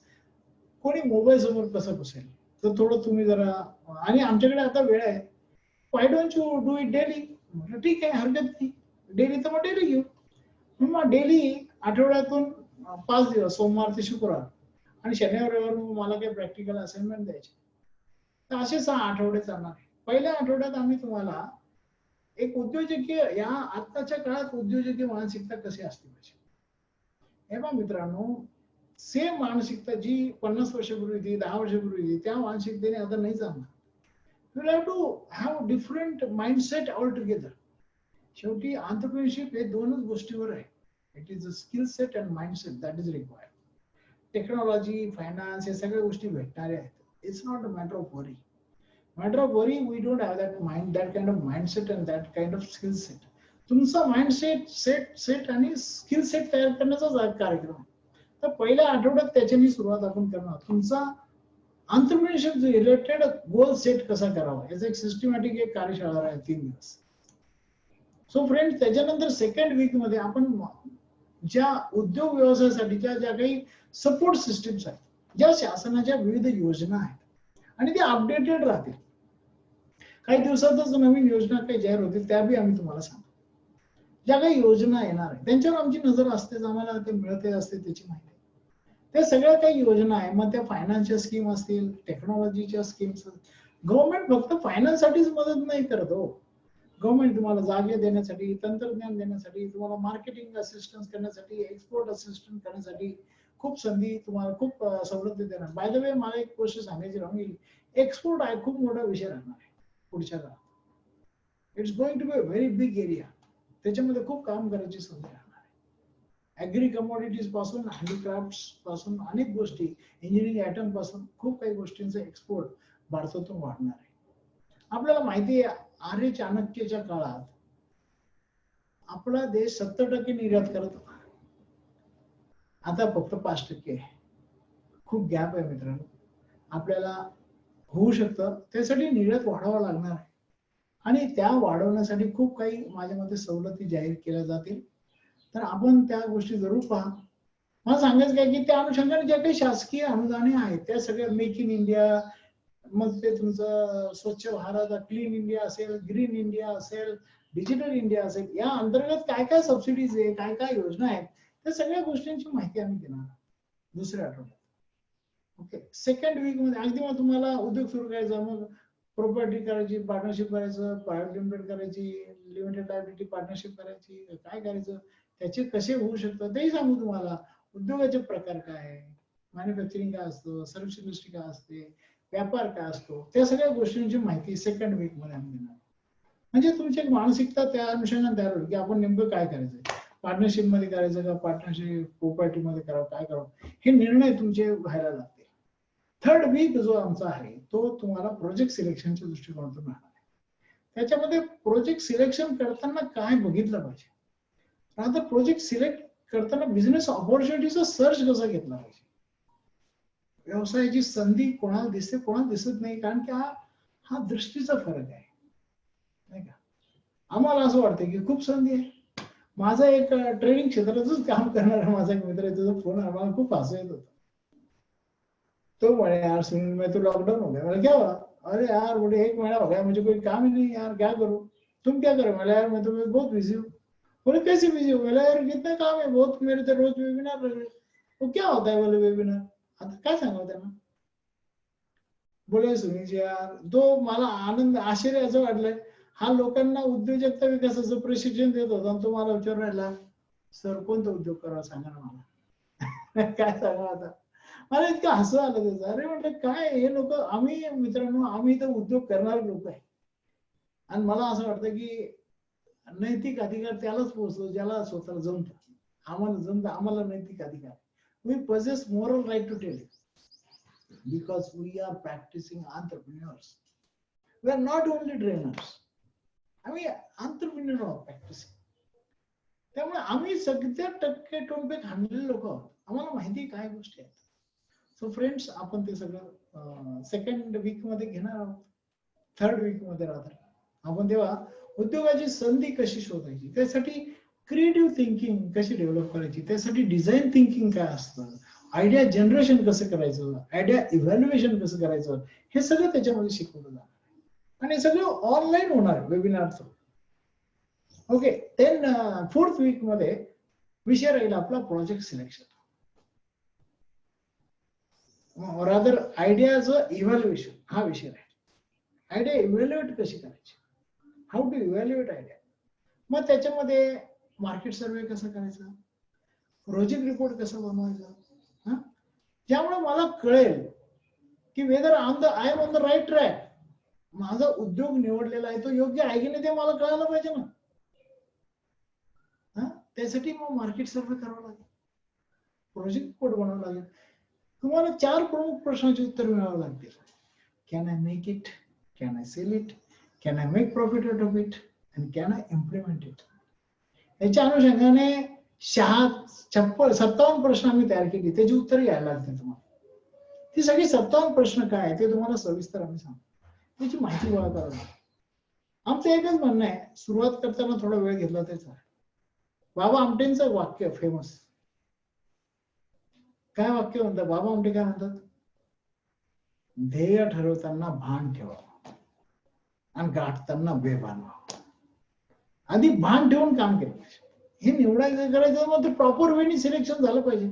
कोणी मोबाईल समोर कसं बसेल, तर थोडं तुम्ही जरा, आणि आमच्याकडे आता वेळ आहे, why don't you do it daily. म्हटलं ठीक आहे, हरकत नाही, डेली तर मग डेली घेऊ. मग डेली आठवड्यातून 5 दिवस, सोमवार ते शुक्रवार आणि शनिवार रविवार मला काही प्रॅक्टिकल असाइनमेंट द्यायचे. तर असे 6 आठवडे चालणार आहे. पहिल्या आठवड्यात आम्ही तुम्हाला एक उद्योजकीय, या आताच्या काळात उद्योजकीय मानसिकता कशी असते पाहिजे. हे पहा मित्रांनो, सेम मानसिकता जी 50 वर्षापूर्वी होती, 10 वर्षापूर्वी होती, त्या मानसिकतेने आता नाही चालणार. You have to have different mindset all together. शेवटी एंटरप्रेन्योरशिप हे दोनच गोष्टीवर आहे. It is a skill set and mindset that is required. Technology, finance, या सगळ्या गोष्टी भेटणाऱ्या आहेत. It's not a matter of worry. Matter of worry, we don't have that mind, that kind of mindset and that kind of skill set. तुमचा mindset set आणि skill set तयार करण्याचा कार्यक्रम. तर पहिल्या आठवड्यात त्याच्यानी सुरुवात आपण करणार. तुमचा एंटरप्रेन्योरशिप रिलेटेड गोल सेट कसा करावा याचा एक सिस्टमॅटिक एक कार्यशाळा आहे 3 दिवस. सो फ्रेंड्स, त्याच्यानंतर सेकंड वीक मध्ये आपण ज्या उद्योग व्यवसायासाठीच्या ज्या काही सपोर्ट सिस्टीम्स आहेत, ज्या शासनाच्या विविध योजना आहेत आणि ते अपडेटेड राहतील. काही दिवसातच नवीन योजना काही जाहीर होतील, त्या बी आम्ही तुम्हाला सांगतो. ज्या काही योजना येणार आहे त्यांच्यावर आमची नजर असतेच, आम्हाला ते मिळते असते त्याची माहिती. त्या सगळ्या काही योजना आहे, मग त्या फायनान्सच्या स्कीम असतील, टेक्नॉलॉजीच्या स्कीम्स. गव्हर्नमेंट फक्त फायनान्स साठीच मदत नाही करत हो. गव्हर्नमेंट तुम्हाला जागे देण्यासाठी, तंत्रज्ञान देण्यासाठी, तुम्हाला मार्केटिंग असिस्टन्स करण्यासाठी, एक्सपोर्ट असिस्टन्स करण्यासाठी खूप संधी, तुम्हाला खूप सवलती देणार. बाय द वे, मला एक गोष्ट सांगायची राहिली, एक्सपोर्ट आहे खूप मोठा विषय राहणार आहे पुढच्या काळात. It's going to be a very big area. त्याच्यामध्ये खूप काम करायची संधी राहणार आहे. ऍग्री कमोडिटीज पासून, हँडीक्राफ्ट्स पासून, अनेक गोष्टी, इंजिनिअरिंग आयटम पासून खूप काही गोष्टींचा एक्सपोर्ट भारतातून वाढणार आहे. आपल्याला माहिती आहे, आर्य चाणक्यच्या काळात आपला देश 70% निर्यात करत होता, आता फक्त 5% आहे. खूप गॅप आहे मित्रांनो. आपल्याला होऊ शकतं, त्यासाठी निर्यात वाढवावा लागणार आहे आणि त्या वाढवण्यासाठी खूप काही माझ्या मते सवलती जाहीर केल्या जातील. तर आपण त्या गोष्टी जरूर पहा. मला सांगायचं काय की त्या अनुषंगाने ज्या काही शासकीय अनुदाने आहेत त्या सगळ्या, मेक इन इंडिया, मग ते तुमचं स्वच्छ भारत, क्लीन इंडिया असेल, ग्रीन इंडिया असेल, डिजिटल इंडिया असेल, या अंतर्गत काय काय सबसिडीज आहे, काय काय योजना आहेत, त्या सगळ्या गोष्टींची माहिती आम्ही देणार दुसऱ्या आठवड्यात. ओके. सेकंड वीक मध्ये अगदी मग तुम्हाला उद्योग सुरू करायचा, मग प्रॉपर्टी करायची, पार्टनरशिप करायचं, प्रायव्हेट लिमिटेड करायची, लिमिटेड लायबिलिटी पार्टनरशिप करायची, काय करायचं, त्याचे कसे होऊ शकतात तेही सांगू तुम्हाला. उद्योगाचे प्रकार काय आहे, मॅन्युफॅक्चरिंग काय असतं, सर्व्हिस इंडस्ट्री काय असते, व्यापार काय असतो, त्या सगळ्या गोष्टींची माहिती सेकंड वीक मध्ये आम्ही देणार. म्हणजे तुमची एक मानसिकता त्या अनुषंगाने तयार होईल की आपण नेमकं काय करायचं, पार्टनरशिप मध्ये करायचं का प्रॉपर्टी मध्ये करावं, काय करावं, हे निर्णय तुमचे व्हायला लागते. थर्ड वीक जो आमचा आहे तो तुम्हाला प्रोजेक्ट सिलेक्शनच्या दृष्टिकोनातून राहणार आहे. त्याच्यामध्ये प्रोजेक्ट सिलेक्शन करताना काय बघितलं पाहिजे, नंतर प्रोजेक्ट सिलेक्ट करताना बिझनेस ऑपॉर्च्युनिटीचा सर्च कसा घेतला पाहिजे, व्यवसायाची संधी कोणाला दिसते कोणाला दिसत नाही, कारण की हा दृष्टीचा फरक आहे नाही का. आम्हाला असं वाटतं की खूप संधी आहे. माझा एक ट्रेडिंग क्षेत्रातच काम करणारा माझा एक मित्र आहे, तुझा फोन आम्हाला खूप हसू येत होता. तो बोले यार सुनील, मैं तो लॉकडाउन हो गया। मैंने क्या हुआ? अरे यार बोले 1 महीना हो गया, मुझे कोई काम ही नहीं यार, क्या करूं? तुम क्या करो? मैंने यार मैं तो बहुत बिजी हूँ। बोले कैसे बिजी हो? मैंने यार कितना काम है बहुत, मेरे तो रोज वेबिनार लग रहे। वो क्या होता है बोले वेबिनार? आता काय सांगावं त्यांना? बोले सुनील यार, तो मला आनंद आश्चर्य असं वाटलंय, हा लोकांना उद्योजकता विकासाचं प्रशिक्षण देत होता आणि तो मला विचारून राहिला, सर कोणता उद्योग करावा सांगा ना मला. काय सांगा आता, मला इतकं हसू आलं त्याचं. अरे म्हटलं काय हे लोक, आम्ही मित्रांनो आम्ही तर उद्योग करणारे लोक आहे. आणि मला असं वाटतं की नैतिक अधिकार त्यालाच पोहोचतो ज्याला स्वतःला जमतं. आम्हाला जमतं, आम्हाला नैतिक अधिकार. We possess moral right to tell you because we are practicing entrepreneurs. We are not only trainers. आम्ही entrepreneur आहोत practicing. त्यामुळे आम्ही 70% टोनपे खाल्लेले लोक आहोत. आम्हाला माहिती काय गोष्टी आहेत. सो फ्रेंड्स, आपण ते सगळं सेकंड वीक मध्ये घेणार आहोत. थर्ड वीक मध्ये राहतात आपण. तेव्हा उद्योगाची संधी कशी शोधायची, त्यासाठी क्रिएटिव्ह थिंकिंग कशी डेव्हलप करायची, त्यासाठी डिझाईन थिंकिंग काय असतं, आयडिया जनरेशन कसं करायचं, आयडिया इव्हॅल्युएशन कसं करायचं, हे सगळं त्याच्यामध्ये शिकवलं जाणार. आणि हे सगळं ऑनलाईन होणार webinar through. Okay. Then fourth week मध्ये विषय राहील आपला प्रोजेक्ट सिलेक्शन. रादर आयडियाचं इव्हॅल्युएशन हा विषय आहे. आयडिया इव्हॅल्युएट कशी करायची, हाऊ टू इव्हॅल्युएट आयडिया. मग त्याच्यामध्ये मार्केट सर्वे कसं करायचं, प्रोजेक्ट रिपोर्ट कसं बनवायचं, ज्यामुळे मला कळेल की whether I am on the right track. माझा उद्योग निवडलेला आहे तो योग्य आहे की नाही ते मला कळायला पाहिजे ना. त्यासाठी मग मार्केट सर्वे करावं लागेल, प्रोजेक्ट रिपोर्ट बनवावं लागेल. तुम्हाला 4 प्रमुख प्रश्नांची उत्तर मिळावं लागतील. Can I make it, can I sell it, can I make profit out of it, and can I implement it. याच्या अनुषंगाने 57 प्रश्न आम्ही तयार केली, त्याची उत्तर यायला लागतील तुम्हाला. ती सगळी 57 प्रश्न काय ते तुम्हाला सविस्तर आम्ही सांगतो. त्याची माहिती गोळा करा. आमचं एकच म्हणणं आहे, सुरुवात करताना थोडा वेळ घेतला त्याचा. बाबा आमटेंचं वाक्य फेमस, काय वाक्य म्हणतात बाबा आमटे, काय म्हणतात, ध्येय ठरवताना भान ठेवा आणि गाठताना बेभान व्हा. आधी भान ठेवून काम केलं पाहिजे. हे निवडायचं करायचं मग ते प्रॉपर वेनी सिलेक्शन झालं पाहिजे.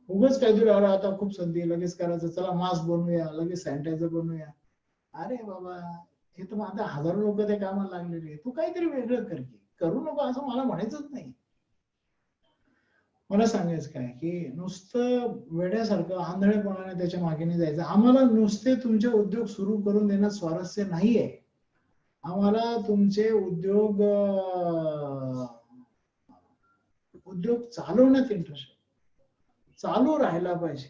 उगाच काहीतरी आता खूप संधी लगेच करायचं, चला मास्क बनवूया, लगेच सॅनिटायझर बनवूया. अरे बाबा, हे तर आता हजारो लोक त्या कामाला लागलेले, तू काहीतरी वेगळं कर, करू नको असं मला म्हणायचंच नाही. मला सांगायचं काय की नुसतं वेड्यासारखं आंधळेपणाने त्याच्या मागे नाही जायचं. आम्हाला नुसते तुमचे उद्योग सुरू करून देण्यात स्वारस्य नाहीये. आम्हाला तुमचे उद्योग चालवण्यात इंटरेस्ट. चालू राहायला पाहिजे,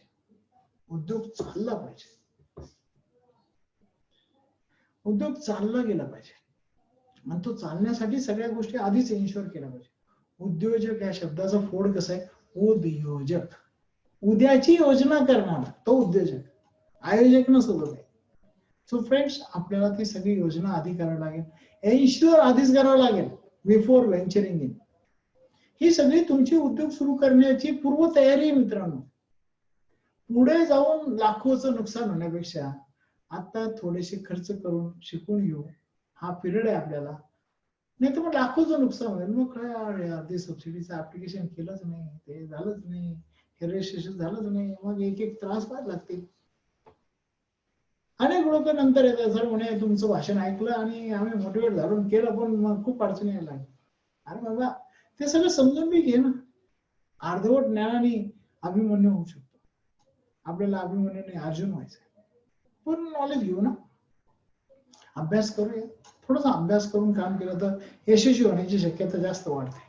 उद्योग चालला पाहिजे, उद्योग चालला गेला पाहिजे. आणि तो चालण्यासाठी सगळ्या गोष्टी आधीच इन्शुअर केल्या पाहिजे. उद्योजक या शब्दाचा फोड कसा आहे, उद्योजक, उद्याची योजना करणारा तो उद्योजक, आयोजक नसतो. सो फ्रेंड्स, आपल्याला ती सगळी योजना आधी करावी लागेल, एन्श्युअर आधीच करावं लागेल बिफोर व्हेंचरिंग इन. ही सगळी तुमची उद्योग सुरू करण्याची पूर्वतयारी मित्रांनो. पुढे जाऊन लाखोचं नुकसान होण्यापेक्षा आता थोडेसे खर्च करून शिकून घेऊ, हा पिरियड आहे आपल्याला. नाही तर मग लाखोचं नुकसान होईल. मग काय अर्धी सबसिडीचं ऍप्लिकेशन केलंच नाही, ते झालंच नाही, हे रजिस्ट्रेशन झालंच नाही, मग एक एक त्रास पाहायला लागतील. अनेक लोक नंतर येतात, सर म्हणे तुमचं भाषण ऐकलं आणि आम्ही मोटिवेट झालो केलं, पण मग खूप अडचणी यायला लागली. अरे बाबा, ते सगळं समजून मी घे ना. अर्धवट ज्ञानाने अभिमन्यू होऊ शकतो. आपल्याला अभिमन्यूने अर्जुन व्हायचं, पूर्ण नॉलेज घेऊ ना, अभ्यास करूया. थोडासा अभ्यास करून काम केलं तर यशस्वी होण्याची शक्यता जास्त वाढते.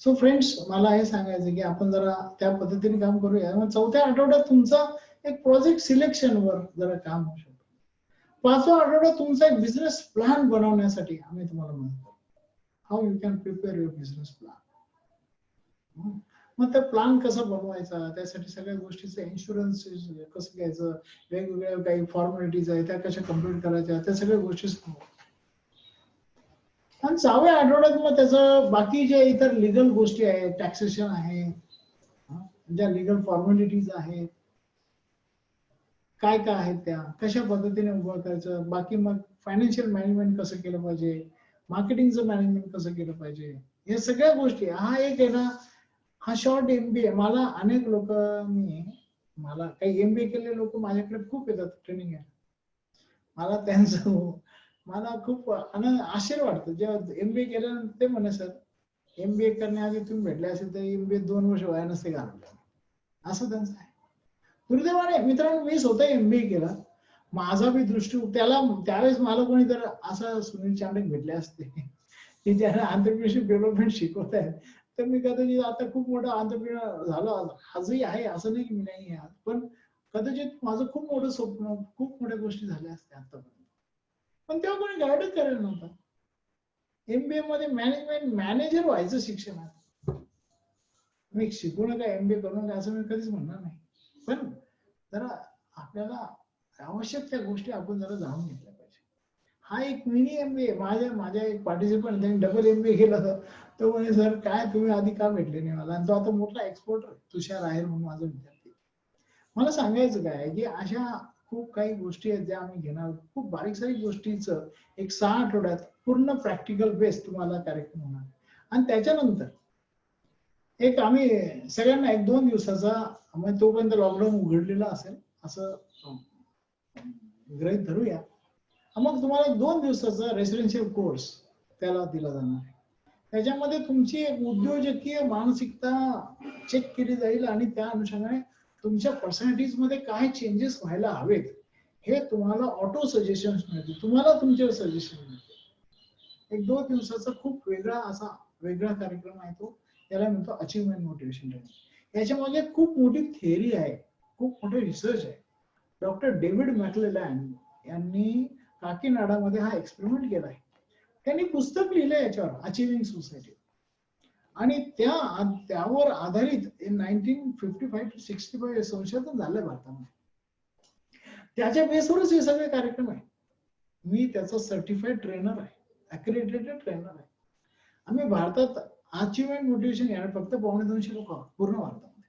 सो फ्रेंड्स, मला हे सांगायचं की आपण जरा त्या पद्धतीने काम करूया. मग 4थ्या आठवड्यात तुमचा एक प्रोजेक्ट सिलेक्शन वर जरा काम होऊ शकतो. 5व्या आठवड्यात तुमचा एक बिझनेस प्लॅन बनवण्यासाठी आम्ही तुम्हाला म्हणतो, how you can prepare your business plan. मग ते प्लॅन कसा बनवायचा, त्यासाठी सगळ्या गोष्टीचं इन्शुरन्स कसं घ्यायचं, वेगवेगळ्या काही फॉर्मॅलिटीज आहेत त्या कशा कम्प्लीट करायच्या, त्या सगळ्या गोष्टी. आणि 6व्या आठवड्यात मग त्याचं बाकी जे इतर लिगल गोष्टी आहेत, टॅक्सेशन आहे, ज्या लिगल फॉर्मॅलिटीज आहेत काय काय आहेत, त्या कशा पद्धतीने उभं करायचं, बाकी मग फायनान्शियल मॅनेजमेंट कसं केलं पाहिजे, मार्केटिंगचं मॅनेजमेंट कसं केलं पाहिजे, हे सगळ्या गोष्टी. हा एक आहे ना, हा शॉर्ट एमबीए. मला अनेक लोकांनी, मला काही एमबीए केलेले लोक माझ्याकडे खूप येतात ट्रेनिंग घ्यायला. मला त्यांचं मला खूप आश्चर्य वाटतं जेव्हा एमबीए केल्यानंतर ते म्हणे, सर एमबीए करण्याआधी तुम्ही भेटले असेल तर एमबीए 2 वर्ष वाया नसते घालवलं, असं त्यांचं आहे. दुर्दैवाने मित्रांनो, मी स्वतः एमबीए केला. माझा बी दृष्टी त्याला त्यावेळेस मला कोणी जर असं सुनील चांडक भेटले असते की ज्यांना आंतरप्रिनरशिप डेव्हलपमेंट शिकवत आहेत, तर मी कदाचित आता खूप मोठा आंतरप्रिनर झालो आजही आहे, असं नाही की मी नाही आहे, पण कदाचित माझं खूप मोठं स्वप्न, खूप मोठ्या गोष्टी झाल्या असत्या आतापर्यंत, पण तेव्हा कोणी गाईडच करायला नव्हता. एमबीए मध्ये मॅनेजमेंट मॅनेजर व्हायचं शिक्षण आहे. मी शिकू नका एमबीए करू नका असं मी कधीच म्हणणार नाही, पण जरा आपल्याला आवश्यक त्या गोष्टी आपण जरा जाणून घेतल्या पाहिजे. हा एक मिनी एमबीए, माझ्या एक पार्टिसिपंट त्यांनी डबल एमबीए केलं होतं. तो म्हणे सर काय तुम्ही आधी का भेटले नाही मला, आणि तो आता मोठा एक्सपोर्ट तुषार आहे म्हणून माझा विद्यार्थी. मला सांगायचं काय की अशा खूप काही गोष्टी आहेत ज्या आम्ही घेणार, खूप बारीक सारीक गोष्टीचं एक 6 आठवड्यात पूर्ण प्रॅक्टिकल बेस तुम्हाला कार्यक्रम होणार. आणि त्याच्यानंतर एक आम्ही सगळ्यांना 1-2 दिवसाचा, म्हणजे तोपर्यंत लॉकडाऊन उघडलेला असेल असं गृहीत धरूया, मग तुम्हाला 2 दिवसाचा रेसिडेन्शियल कोर्स त्याला दिला जाणार आहे. त्याच्यामध्ये तुमची एक उद्योजकीय मानसिकता चेक केली जाईल आणि त्या अनुषंगाने तुमच्या पर्सनॅलिटीज मध्ये काय चेंजेस व्हायला हवेत हे तुम्हाला ऑटो सजेशन मिळतील, तुम्हाला तुमचे सजेशन मिळतील. 1-2 दिवसाचा खूप वेगळा कार्यक्रम आहे तो, त्याला म्हणतो अचीवमेंट मोटिवेशन ट्रेनिंग. याच्यामध्ये खूप मोठी थिअरी आहे, खूप मोठे रिसर्च आहे. डॉक्टर डेव्हिड मॅक्लेलँड यांनी काकीनाडामध्ये हा एक्सपेरिमेंट केला आहे. त्यांनी पुस्तक लिहिलंय याच्यावर, अचिव्हिंग सोसायटी, आणि त्यावर आधारित 1955-65 संशोधन झालंय भारतामध्ये. त्याच्या बेसवरच हे सगळे कार्यक्रम आहे. मी त्याचा सर्टिफाईड ट्रेनर आहे, अक्रेडिटेड ट्रेनर आहे. आम्ही भारतात अचिव्हमेंट मोटिवेशन यार फक्त 250 लोक पूर्ण भारतामध्ये.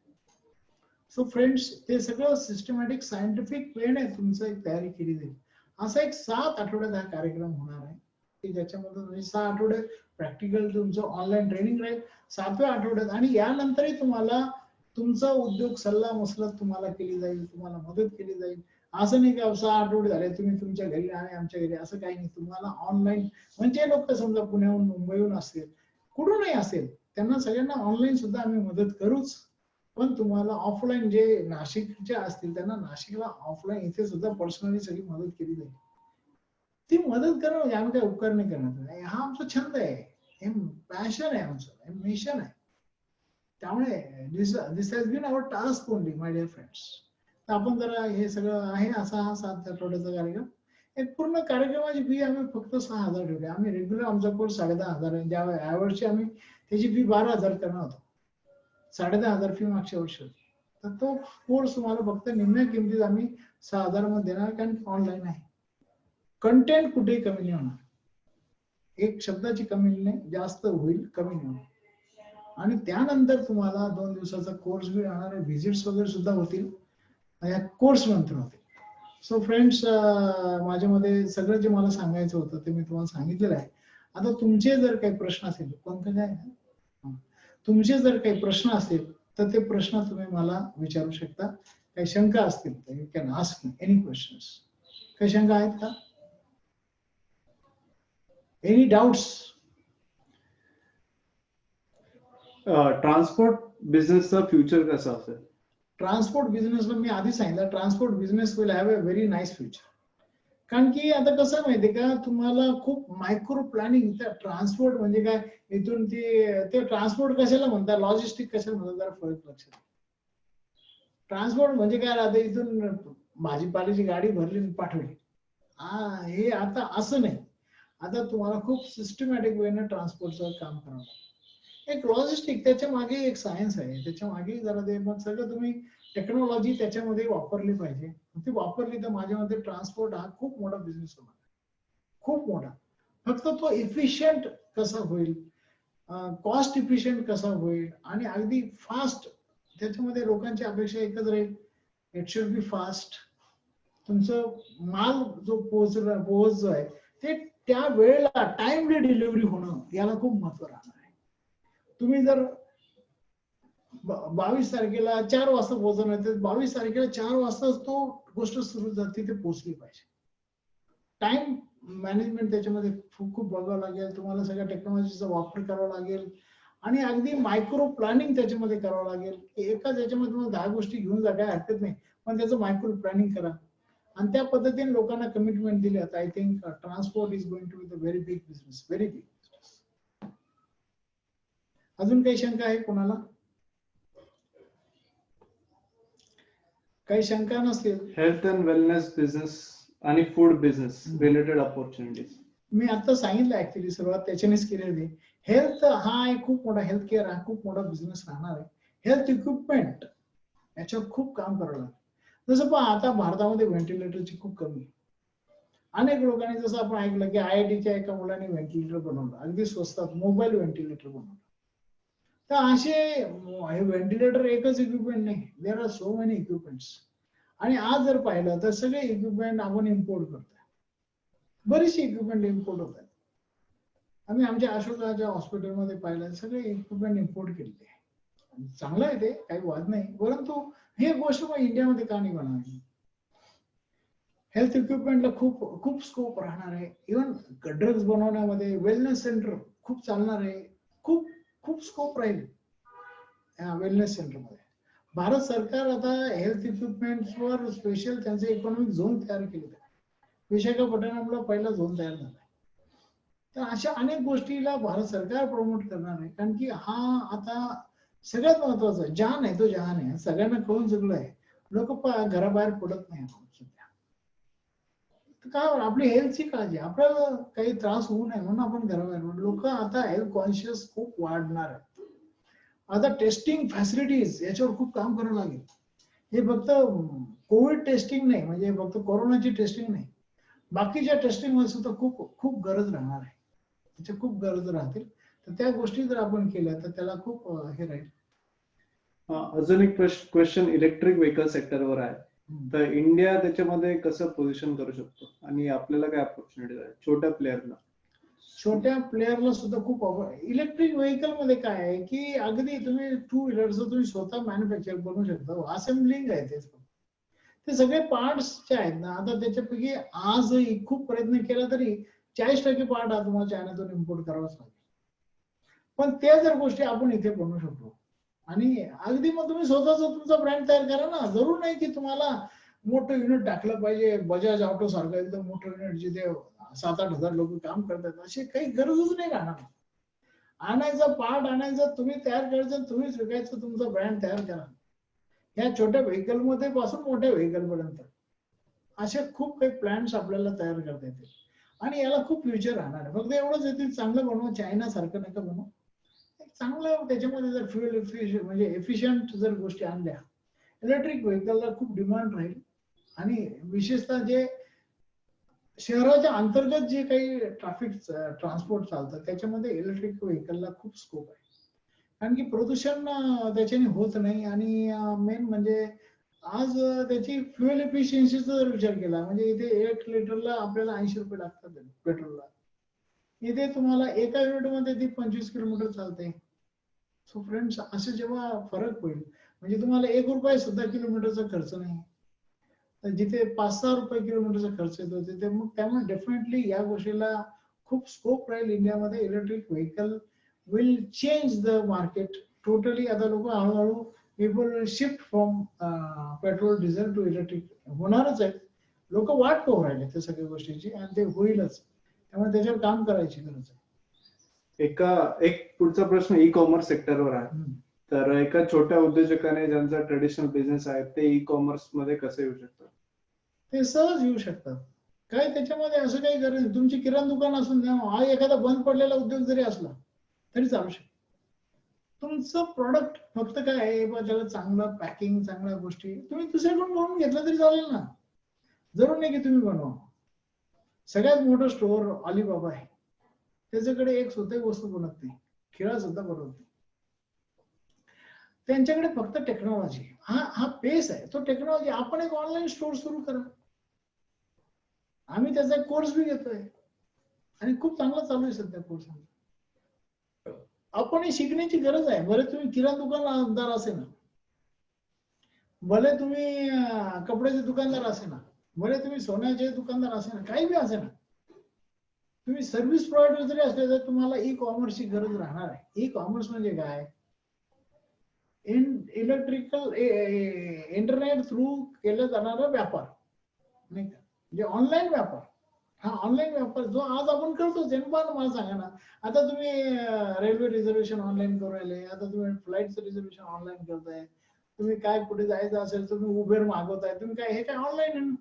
सो फ्रेंड्स, ते सगळं सिस्टमॅटिक सायंटिफिक वेने तुमचं एक तयारी केली जाईल. असा एक 7 आठवड्यात हा कार्यक्रम होणार आहे की ज्याच्यामध्ये 6 आठवडे प्रॅक्टिकल तुमचं ऑनलाईन ट्रेनिंग राहील 7व्या आठवड्यात, आणि यानंतरही तुम्हाला तुमचा उद्योग सल्ला मसलत तुम्हाला केली जाईल, तुम्हाला मदत केली जाईल. असं नाही का 6 आठवडे झाले तुम्ही तुमच्या घरी आणि आमच्या घरी, असं काही नाही. तुम्हाला ऑनलाईन, म्हणजे लोक समजा पुण्याहून मुंबईहून असेल कुठूनही असेल त्यांना सगळ्यांना ऑनलाईन सुद्धा आम्ही मदत करूच, पण तुम्हाला ऑफलाईन जे नाशिकचे असतील त्यांना नाशिकला ऑफलाईन इथे सुद्धा पर्सनली सगळी मदत केली जाईल. ती मदत करणं म्हणजे आम्ही काही उपकार नाही करणार, हा आमचा छंद आहे, हे पॅशन आहे आमचं, हे मिशन आहे. त्यामुळे this has been our task only my dear friends. तर आपण जरा हे सगळं आहे असा हा 7 आठवड्याचा कार्यक्रम. एक पूर्ण कार्यक्रमाची फी आम्ही फक्त 6,000 ठेवली. आम्ही रेग्युलर आमचा कोर्स 10,500 आहे, यावर्षी आम्ही त्याची फी 12,000 करणार होतो. 10,500 फी मागच्या वर्षी होती. तर तो कोर्स तुम्हाला फक्त निम्म्या किमतीत आम्ही 6,000 मध्ये देणार, कारण ऑनलाईन आहे. कंटेंट कुठेही कमी नाही होणार, एक शब्दाची कमी नाही, जास्त होईल कमी नाही होईल. आणि त्यानंतर तुम्हाला 2 दिवसाचा कोर्स बी राहणार आहे, व्हिजिट्स वगैरे सुद्धा होतील, या कोर्स नंतर होतील. सो फ्रेंड्स, माझ्यामध्ये सगळं जे मला सांगायचं होतं ते मी तुम्हाला सांगितलेलं आहे. आता तुमचे जर काही प्रश्न असेल, कोणतं काय तुमचे जर काही प्रश्न असतील तर ते प्रश्न तुम्ही मला विचारू शकता. काही शंका असतील तर you can ask me any questions. काही शंका आहेत का? Any doubts? ट्रान्सपोर्ट बिझनेसचा फ्युचर कसा असेल? ट्रान्सपोर्ट बिझनेसला मी आधी सांगितलं, transport business will have a very nice future. कारण की आता कसं माहितीये का, तुम्हाला खूप मायक्रो प्लॅनिंग, ट्रान्सपोर्ट म्हणजे काय, इथून ते ट्रान्सपोर्ट कशाला म्हणतात, लॉजिस्टिक कशाला म्हणतात, जरा फरक लक्षात. ट्रान्सपोर्ट म्हणजे काय राहते, इथून भाजीपाल्याची गाडी भरली पाठवली, हे आता असं नाही. आता तुम्हाला खूप सिस्टमॅटिक वेने ट्रान्सपोर्टचं काम करावं लागतं. एक लॉजिस्टिक, त्याच्या मागे एक सायन्स आहे, त्याच्या मागे जरा ते, मग सगळं तुम्ही टेक्नॉलॉजी त्याच्यामध्ये वापरली पाहिजे. ती वापरली तर माझ्या मते ट्रान्सपोर्ट हा खूप मोठा बिझनेस होणार, खूप मोठा. फक्त तो इफिशियंट कसा होईल, कॉस्ट इफिशियंट कसा होईल, आणि अगदी फास्ट. त्याच्यामध्ये लोकांची अपेक्षा एकच राहील, इट शुड बी फास्ट. तुमचं माल जो पोहोच जो आहे ते त्या वेळेला टाइमली डिलिव्हरी होणं, याला खूप महत्व राहणार आहे. तुम्ही जर 22 तारखेला 4 वाजता पोहोचणार, तर 22 तारखेला 4 वाजता तो गोष्ट सुरू झाली, ते पोहोचली पाहिजे. टाइम मॅनेजमेंट त्याच्यामध्ये खूप बघावं लागेल, तुम्हाला सगळ्या टेक्नॉलॉजीचा वापर करावा लागेल, आणि अगदी मायक्रो प्लॅनिंग त्याच्यामध्ये करावं लागेल. एकाच याच्यामध्ये तुम्हाला 10 गोष्टी घेऊन जा, काय हरकत नाही, पण त्याचं मायक्रो प्लॅनिंग करा. आणि त्या पद्धतीने लोकांना कमिटमेंट दिली. आता I think transport is going to be the very big business, very big business. अजून काही शंका आहे कोणाला? काही शंका नसतील. हेल्थ अँड वेलनेस बिझनेस आणि फूड बिझनेस रिलेटेड अपॉर्च्युनिटीज. मी आता सांगितलं ऍक्च्युली सुरुवात त्याच्यानेच केली होती. हेल्थ हा एक खूप मोठा, हेल्थ केअर हा खूप मोठा बिझनेस राहणार आहे. हेल्थ इक्विपमेंट याच्यावर खूप काम करावं लागेल. जसं पहा आता भारतामध्ये व्हेंटिलेटरची खूप कमी आहे. अनेक लोकांनी जसं आपण ऐकलं की IITच्या एका मुलाने व्हेंटिलेटर बनवलं, अगदी स्वस्तात मोबाईल व्हेंटिलेटर बनवलं. तर असे हे व्हेंटिलेटर एकच इक्विपमेंट नाही, there are so many equipments. आणि आज जर पाहिलं तर सगळे इक्विपमेंट आपण इम्पोर्ट करतोय. बरीचशी इक्विपमेंट इम्पोर्ट होत आहेत. आम्ही आमच्या अशोकाच्या हॉस्पिटलमध्ये पाहिलं सगळे इक्विपमेंट इम्पोर्ट केलेले आहे. चांगलं आहे ते, काही वाद नाही, परंतु ही गोष्ट मग इंडियामध्ये का नाही बनवायची? हेल्थ इक्विपमेंटला खूप खूप स्कोप राहणार आहे. इव्हन ड्रग्ज बनवण्यामध्ये वेलनेस सेंटर खूप चालणार आहे. खूप खूप स्कोप राहील वेलनेस सेंटरमध्ये. भारत सरकार आता हेल्थ इक्विपमेंट्सवर स्पेशल त्यांचे इकॉनॉमिक झोन तयार केले. विशाखापट्टणमला पहिला झोन तयार झाला. तर अशा अनेक गोष्टीला भारत सरकार प्रमोट करणार आहे. कारण की हा आता सगळ्यात महत्वाचा जहान आहे, तो जहान आहे. सगळ्यांना कळून चुकलं आहे. लोक घराबाहेर पडत नाही सध्या. काय आपली हेल्थची काळजी, आपल्याला काही त्रास होऊ नये म्हणून आपण घराबाहेर पडतो. लोक आता हेल्थ कॉन्शियस खूप वाढणार आहेत. आता टेस्टिंग फॅसिलिटीज याच्यावर खूप काम करावं लागेल. हे फक्त कोविड टेस्टिंग नाही, म्हणजे फक्त कोरोनाची टेस्टिंग नाही, बाकीच्या टेस्टिंग मध्ये सुद्धा खूप खूप गरज राहणार आहे. त्याच्या खूप गरज राहतील. तर त्या गोष्टी जर आपण केल्या तर त्याला खूप हे राहील. अजून एक क्वेश्चन इलेक्ट्रिक व्हेकल सेक्टरवर आहे. तर इंडिया त्याच्यामध्ये कसं पोझिशन करू शकतो आणि आपल्याला काय अपॉर्च्युनिटी आहे छोट्या प्लेअरला? छोट्या प्लेअरला सुद्धा खूप इलेक्ट्रिक व्हेकल मध्ये काय आहे की अगदी तुम्ही टू व्हीलरचं तुम्ही स्वतः मॅन्युफॅक्चर बनवू शकता. असेंब्लिंग आहे ते सगळे पार्ट्स जे आहेत ना, आता त्याच्यापैकी आज खूप प्रयत्न केला तरी 40% पार्ट हा तुम्हाला चायनातून इम्पोर्ट करावाच लागेल. पण त्या जर गोष्टी आपण इथे बनवू शकतो आणि अगदी मग तुम्ही स्वतःचा तुमचा ब्रँड तयार करा ना. जरूर नाही की तुम्हाला मोठं युनिट टाकलं पाहिजे. बजाज ऑटो सारखं एकदम मोठं युनिट जिथे 7-8 हजार लोक काम करतात, अशी काही गरजच नाही राहणार. आणायचा पार्ट आणायचं, तुम्ही तयार करायचं, तुम्हीच विकायचं, तुमचा ब्रँड तयार करा. या छोट्या व्हेकल मध्ये पासून मोठ्या व्हेकल पर्यंत असे खूप काही प्लॅन्स आपल्याला तयार करता येतील आणि याला खूप फ्युचर राहणार आहे. फक्त एवढंच येतील, चांगलं बनवा, चायना सारखं नका बनवा. चांगलं त्याच्यामध्ये जर फ्युएल एफिशियंट म्हणजे एफिशियंट जर गोष्टी आणल्या, इलेक्ट्रिक व्हेकलला खूप डिमांड राहील. आणि विशेषतः जे शहराच्या अंतर्गत जे काही ट्रॅफिक ट्रान्सपोर्ट चालतं त्याच्यामध्ये इलेक्ट्रिक व्हेकलला खूप स्कोप आहे. कारण की प्रदूषण त्याच्याने होत नाही आणि मेन म्हणजे आज त्याची फ्युएल एफिशियन्सीचा जर विचार केला म्हणजे इथे 1 लिटरला आपल्याला 80 रुपये लागतात पेट्रोलला. इथे तुम्हाला एका युनिटमध्ये ती 25 किलोमीटर चालते. सो फ्रेंड्स, असं जेव्हा फरक होईल म्हणजे तुम्हाला 1 रुपया सुद्धा किलोमीटरचा खर्च नाही, तर जिथे 5-6 रुपये किलोमीटरचा खर्च येतो तिथे मग त्यामुळे डेफिनेटली या गोष्टीला खूप स्कोप राहील इंडियामध्ये. Electric vehicle will change the market totally. आता लोक हळूहळू people will shift from petrol diesel to electric होणारच आहे. लोक वाट पाहू राहिले त्या सगळ्या गोष्टीची आणि ते होईलच. त्यामुळे त्याच्यावर काम करायची गरज आहे. एक पुढचा प्रश्न ई कॉमर्स सेक्टरवर आहे. तर एका छोट्या उद्योजकाने ज्यांचा ट्रेडिशनल बिझनेस आहे ते ई कॉमर्स मध्ये कसे येऊ शकतात? ते सहज येऊ शकतात. काय त्याच्यामध्ये असं काही गरज नाही. तुमची किराणा दुकान असून द्या, हा एखादा बंद पडलेला उद्योग जरी असला तरी चालू शकतो. तुमचं प्रोडक्ट फक्त काय आहे, त्याला चांगलं पॅकिंग, चांगल्या गोष्टी तुम्ही दुसऱ्याकडून बनवून घेतलं तरी चालेल ना. जरूर नाही की तुम्ही बनवा. सगळ्यात मोठं स्टोअर अलिबाबा आहे, त्याच्याकडे एक स्वतःही वस्तू बनत नाही, खेळा सुद्धा बनवते. त्यांच्याकडे फक्त टेक्नॉलॉजी हा बेस आहे. तो टेक्नॉलॉजी आपण एक ऑनलाईन स्टोअर सुरू करा. आम्ही त्याचा कोर्स बी घेतोय आणि खूप चांगला चालू आहे सध्या कोर्स. आपण शिकण्याची गरज आहे. बरे तुम्ही किराणा दुकानदार असे ना, भले तुम्ही कपड्याचे दुकानदार असे ना, भले तुम्ही सोन्याचे दुकानदार असे ना, काही बी असे ना, तुम्ही सर्व्हिस प्रोव्हायडर जरी असले तर तुम्हाला ई कॉमर्सची गरज राहणार आहे. ई कॉमर्स म्हणजे काय? इलेक्ट्रिकल इंटरनेट थ्रू केला जाणारा व्यापार. नाही का, म्हणजे ऑनलाईन व्यापार. हा ऑनलाईन व्यापार जो आज आपण करतोच आहे. मला सांगा ना, आता तुम्ही रेल्वे रिझर्वेशन ऑनलाईन करू राहिले, आता तुम्ही फ्लाईटचं रिझर्वेशन ऑनलाईन करताय, तुम्ही काय कुठे जायचं असेल तुम्ही उबेर मागवताय, तुम्ही काय हे काय ऑनलाईन आहे ना.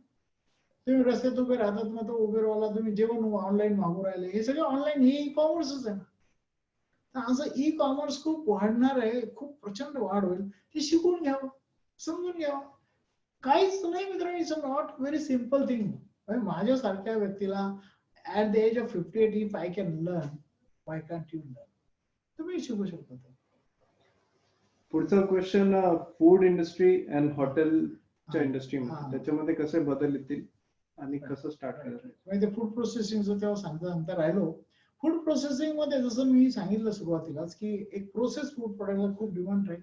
तुम्ही रस्त्यात उभे राहतात, मग तो उबेरवाला तुम्ही जेवण ऑनलाईन मागू राहिले, हे सगळं ऑनलाईन, हे ई कॉमर्सच आहे ना. तर असं ई कॉमर्स खूप वाढणार आहे, खूप प्रचंड वाढ होईल. ते शिकून घ्यावं, समजून घ्यावं. काहीच नाही मित्रांनो, it's not very simple thing. माझ्यासारख्या व्यक्तीला at the age of 58 if I can learn, why can't you learn. तुम्ही शिकू शकता ते. पुढचा क्वेश्चन, फूड इंडस्ट्री अँड हॉटेलच्या हा. इंडस्ट्रीमध्ये त्याच्यामध्ये कसे बदल येतील आणि कसं स्टार्ट करायचं? म्हणजे फूड प्रोसेसिंगचं तेव्हा सांगता राहिलो. फूड प्रोसेसिंग मध्ये जसं मी सांगितलं सुरुवातीलाच की एक प्रोसेस फूड प्रोडक्टला खूप डिमांड राहील,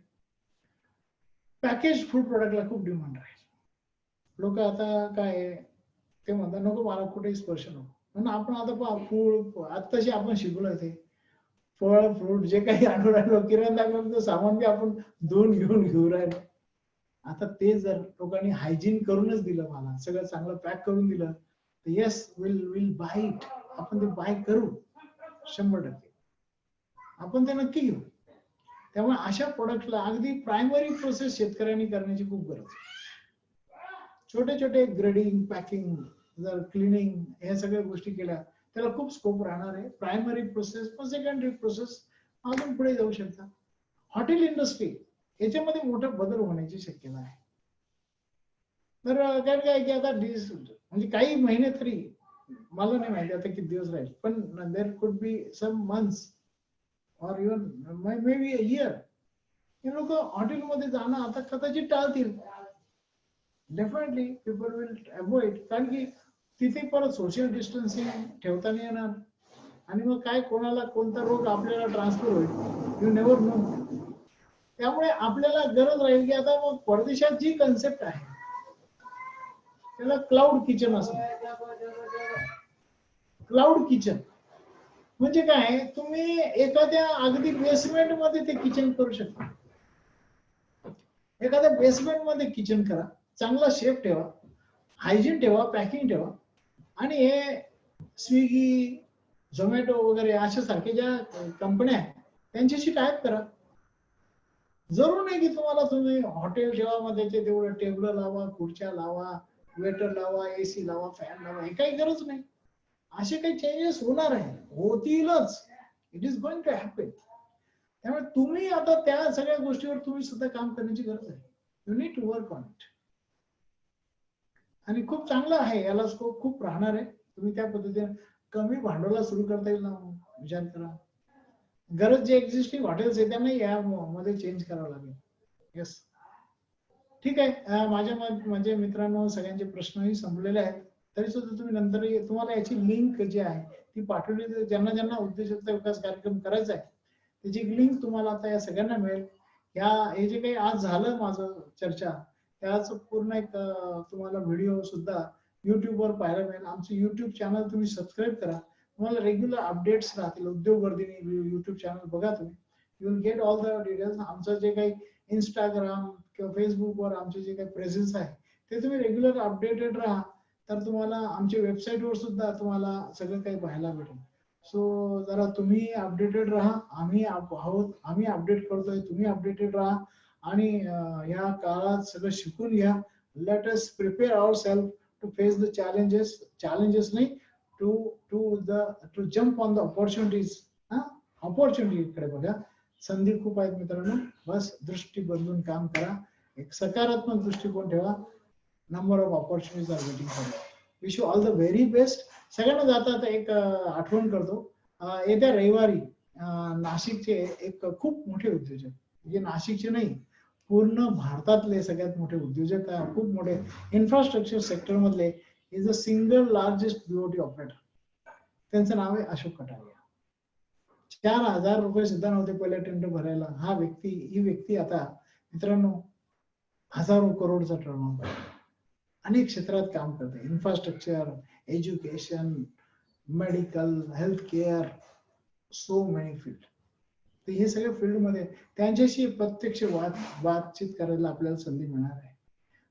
पॅकेज फूड प्रोडक्टला खूप डिमांड राहील. लोक आता काय ते म्हणतात नको मला कुठेही स्पर्श नको, म्हणून आपण आता पहा फूड आत्ताशी आपण शिकलोय ते फळ फ्रूट जे काही आणून राहिलो, किराणा सामान बी आपण धुवून घेऊ राहिलो. आता ते जर लोकांनी हायजीन करूनच दिलं, मला सगळं चांगलं पॅक करून दिलं, तर येस विल बाय इट. आपण ते बाय करू 100%, आपण ते नक्की घेऊ. त्यामुळे अशा प्रोडक्टला अगदी प्रायमरी प्रोसेस शेतकऱ्यांनी करण्याची खूप गरज आहे. छोटे छोटे ग्रेडिंग, पॅकिंग, जर क्लिनिंग या सगळ्या गोष्टी केल्या त्याला खूप स्कोप राहणार आहे. प्रायमरी प्रोसेस, पण सेकंडरी प्रोसेस अजून पुढे जाऊ शकतात. हॉटेल इंडस्ट्री याच्यामध्ये मोठा बदल होण्याची शक्यता आहे. तर काय की आता म्हणजे काही महिने तरी, मला नाही माहिती आता किती दिवस राहील, पण there could be some months or even may be a year, हे लोक हॉटेलमध्ये जाणं आता कदाचित टाळतील. डेफिनेटली पीपल विल अवॉइड, कारण की तिथे परत सोशल डिस्टन्सिंग ठेवता नाही येणार, आणि मग काय कोणाला कोणता रोग आपल्याला ट्रान्सफर होईल, यू नेव्हर नो. त्यामुळे आपल्याला गरज राहील की आता मग परदेशात जी कन्सेप्ट आहे त्याला क्लाउड किचन असणार. क्लाउड किचन म्हणजे काय, तुम्ही एखाद्या अगदी बेसमेंट मध्ये ते किचन करू शकता. एखाद्या बेसमेंट मध्ये किचन करा, चांगला शेफ ठेवा, हायजीन ठेवा, पॅकिंग ठेवा, आणि हे स्विगी, झोमॅटो वगैरे अशा सारखे ज्या कंपन्या आहेत त्यांच्याशी टाईप करा. जरूर नाही की तुम्ही हॉटेल ठेवा, मध्ये तेवढं टेबल लावा, खुर्च्या लावा, वेटर लावा, एसी लावा, फॅन लावा, हे काही गरज नाही. असे काही चेंजेस होणार आहे, होतीलच. It is going to happen. त्यामुळे तुम्ही आता त्या सगळ्या गोष्टीवर तुम्ही सुद्धा काम करण्याची गरज आहे. You need to work on it. आणि खूप चांगलं आहे, याला स्कोप खूप राहणार आहे. तुम्ही त्या पद्धतीने कमी भांडवला सुरू करता येईल ना, विचार करा. गरज जे एक्झिस्टिंग हॉटेल्स आहेत त्यांना यामध्ये चेंज करावं लागेल. येस, ठीक आहे. माझ्या म्हणजे मित्रांनो सगळ्यांचे प्रश्नही संपलेले आहेत, तरी सुद्धा तुम्ही नंतर तुम्हाला याची लिंक जी आहे ती पाठवली. ज्यांना ज्यांना उद्योजकता विकास कार्यक्रम करायचा आहे त्याची लिंक तुम्हाला आता या सगळ्यांना मिळेल. हे जे काही आज झालं माझं चर्चा, त्याच पूर्ण एक तुम्हाला व्हिडिओ सुद्धा युट्यूबवर पाहायला मिळेल. आमचं युट्यूब चॅनल तुम्ही सबस्क्राईब करा, तुम्हाला रेग्युलर अपडेट्स राहतील. उद्योगवर्धिनी युट्यूब चॅनल बघा तुम्ही, you will get all the details. आमचं जे काही इंस्टाग्राम किंवा फेसबुकवर आमचे जे काही प्रेझेन्स आहे ते तुम्ही रेग्युलर अपडेटेड राहा, तर तुम्हाला आमच्या वेबसाईटवर सुद्धा तुम्हाला सगळं काही पाहायला भेटेल. सो जरा तुम्ही अपडेटेड राहा, आम्ही आहोत, आम्ही अपडेट करतोय, तुम्ही अपडेटेड राहा. आणि या काळात सगळं शिकून घ्या. Let us prepare our self to face the challenges नाही, to jump on the opportunities. ऑपॉर्च्युनिटीकडे बघा, संधी खूप आहेत मित्रांनो. बस दृष्टी बदलून काम करा, एक सकारात्मक दृष्टिकोन ठेवा. Number of opportunities are waiting for you. Wish you all the very best. सगळ्यांना जाता एक आठवण करतो, येत्या रविवारी नाशिकचे एक खूप मोठे उद्योजक, म्हणजे नाशिकचे नाही पूर्ण भारतातले सगळ्यात मोठे उद्योजक, खूप मोठे इन्फ्रास्ट्रक्चर सेक्टर मधले, is a single largest BOT operator. त्यांचं नाव आहे अशोक कटारिया. 4,000 रुपये सुद्धा नव्हते पहिल्या टेंडर भरायला. ही व्यक्ती आता मित्रांनो हजारो करोडचा टर्नओव्हर, अनेक क्षेत्रात काम करते. Infrastructure, education, medical, health care, so many field. तर हे सगळ्या फील्डमध्ये त्यांच्याशी प्रत्यक्ष बातचीत करायला आपल्याला संधी मिळणार आहे.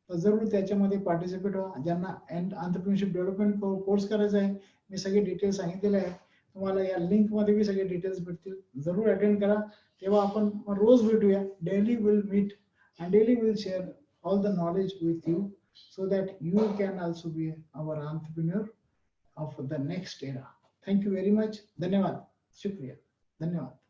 तर जरूर त्याच्यामध्ये पार्टिसिपेट व्हा. ज्यांना एंटरप्रिनरशिप डेव्हलपमेंट कोर्स करायचा आहे, मी सगळे डिटेल्स सांगितलेले आहे. तुम्हाला या लिंक मध्ये बी सगळे डिटेल्स भेटतील. जरूर अटेंड करा. तेव्हा आपण रोज भेटूया. Daily will meet and daily will share all the knowledge with you so that you can also be our entrepreneur of the next era. Thank you very much. धन्यवाद. शुक्रिया. धन्यवाद.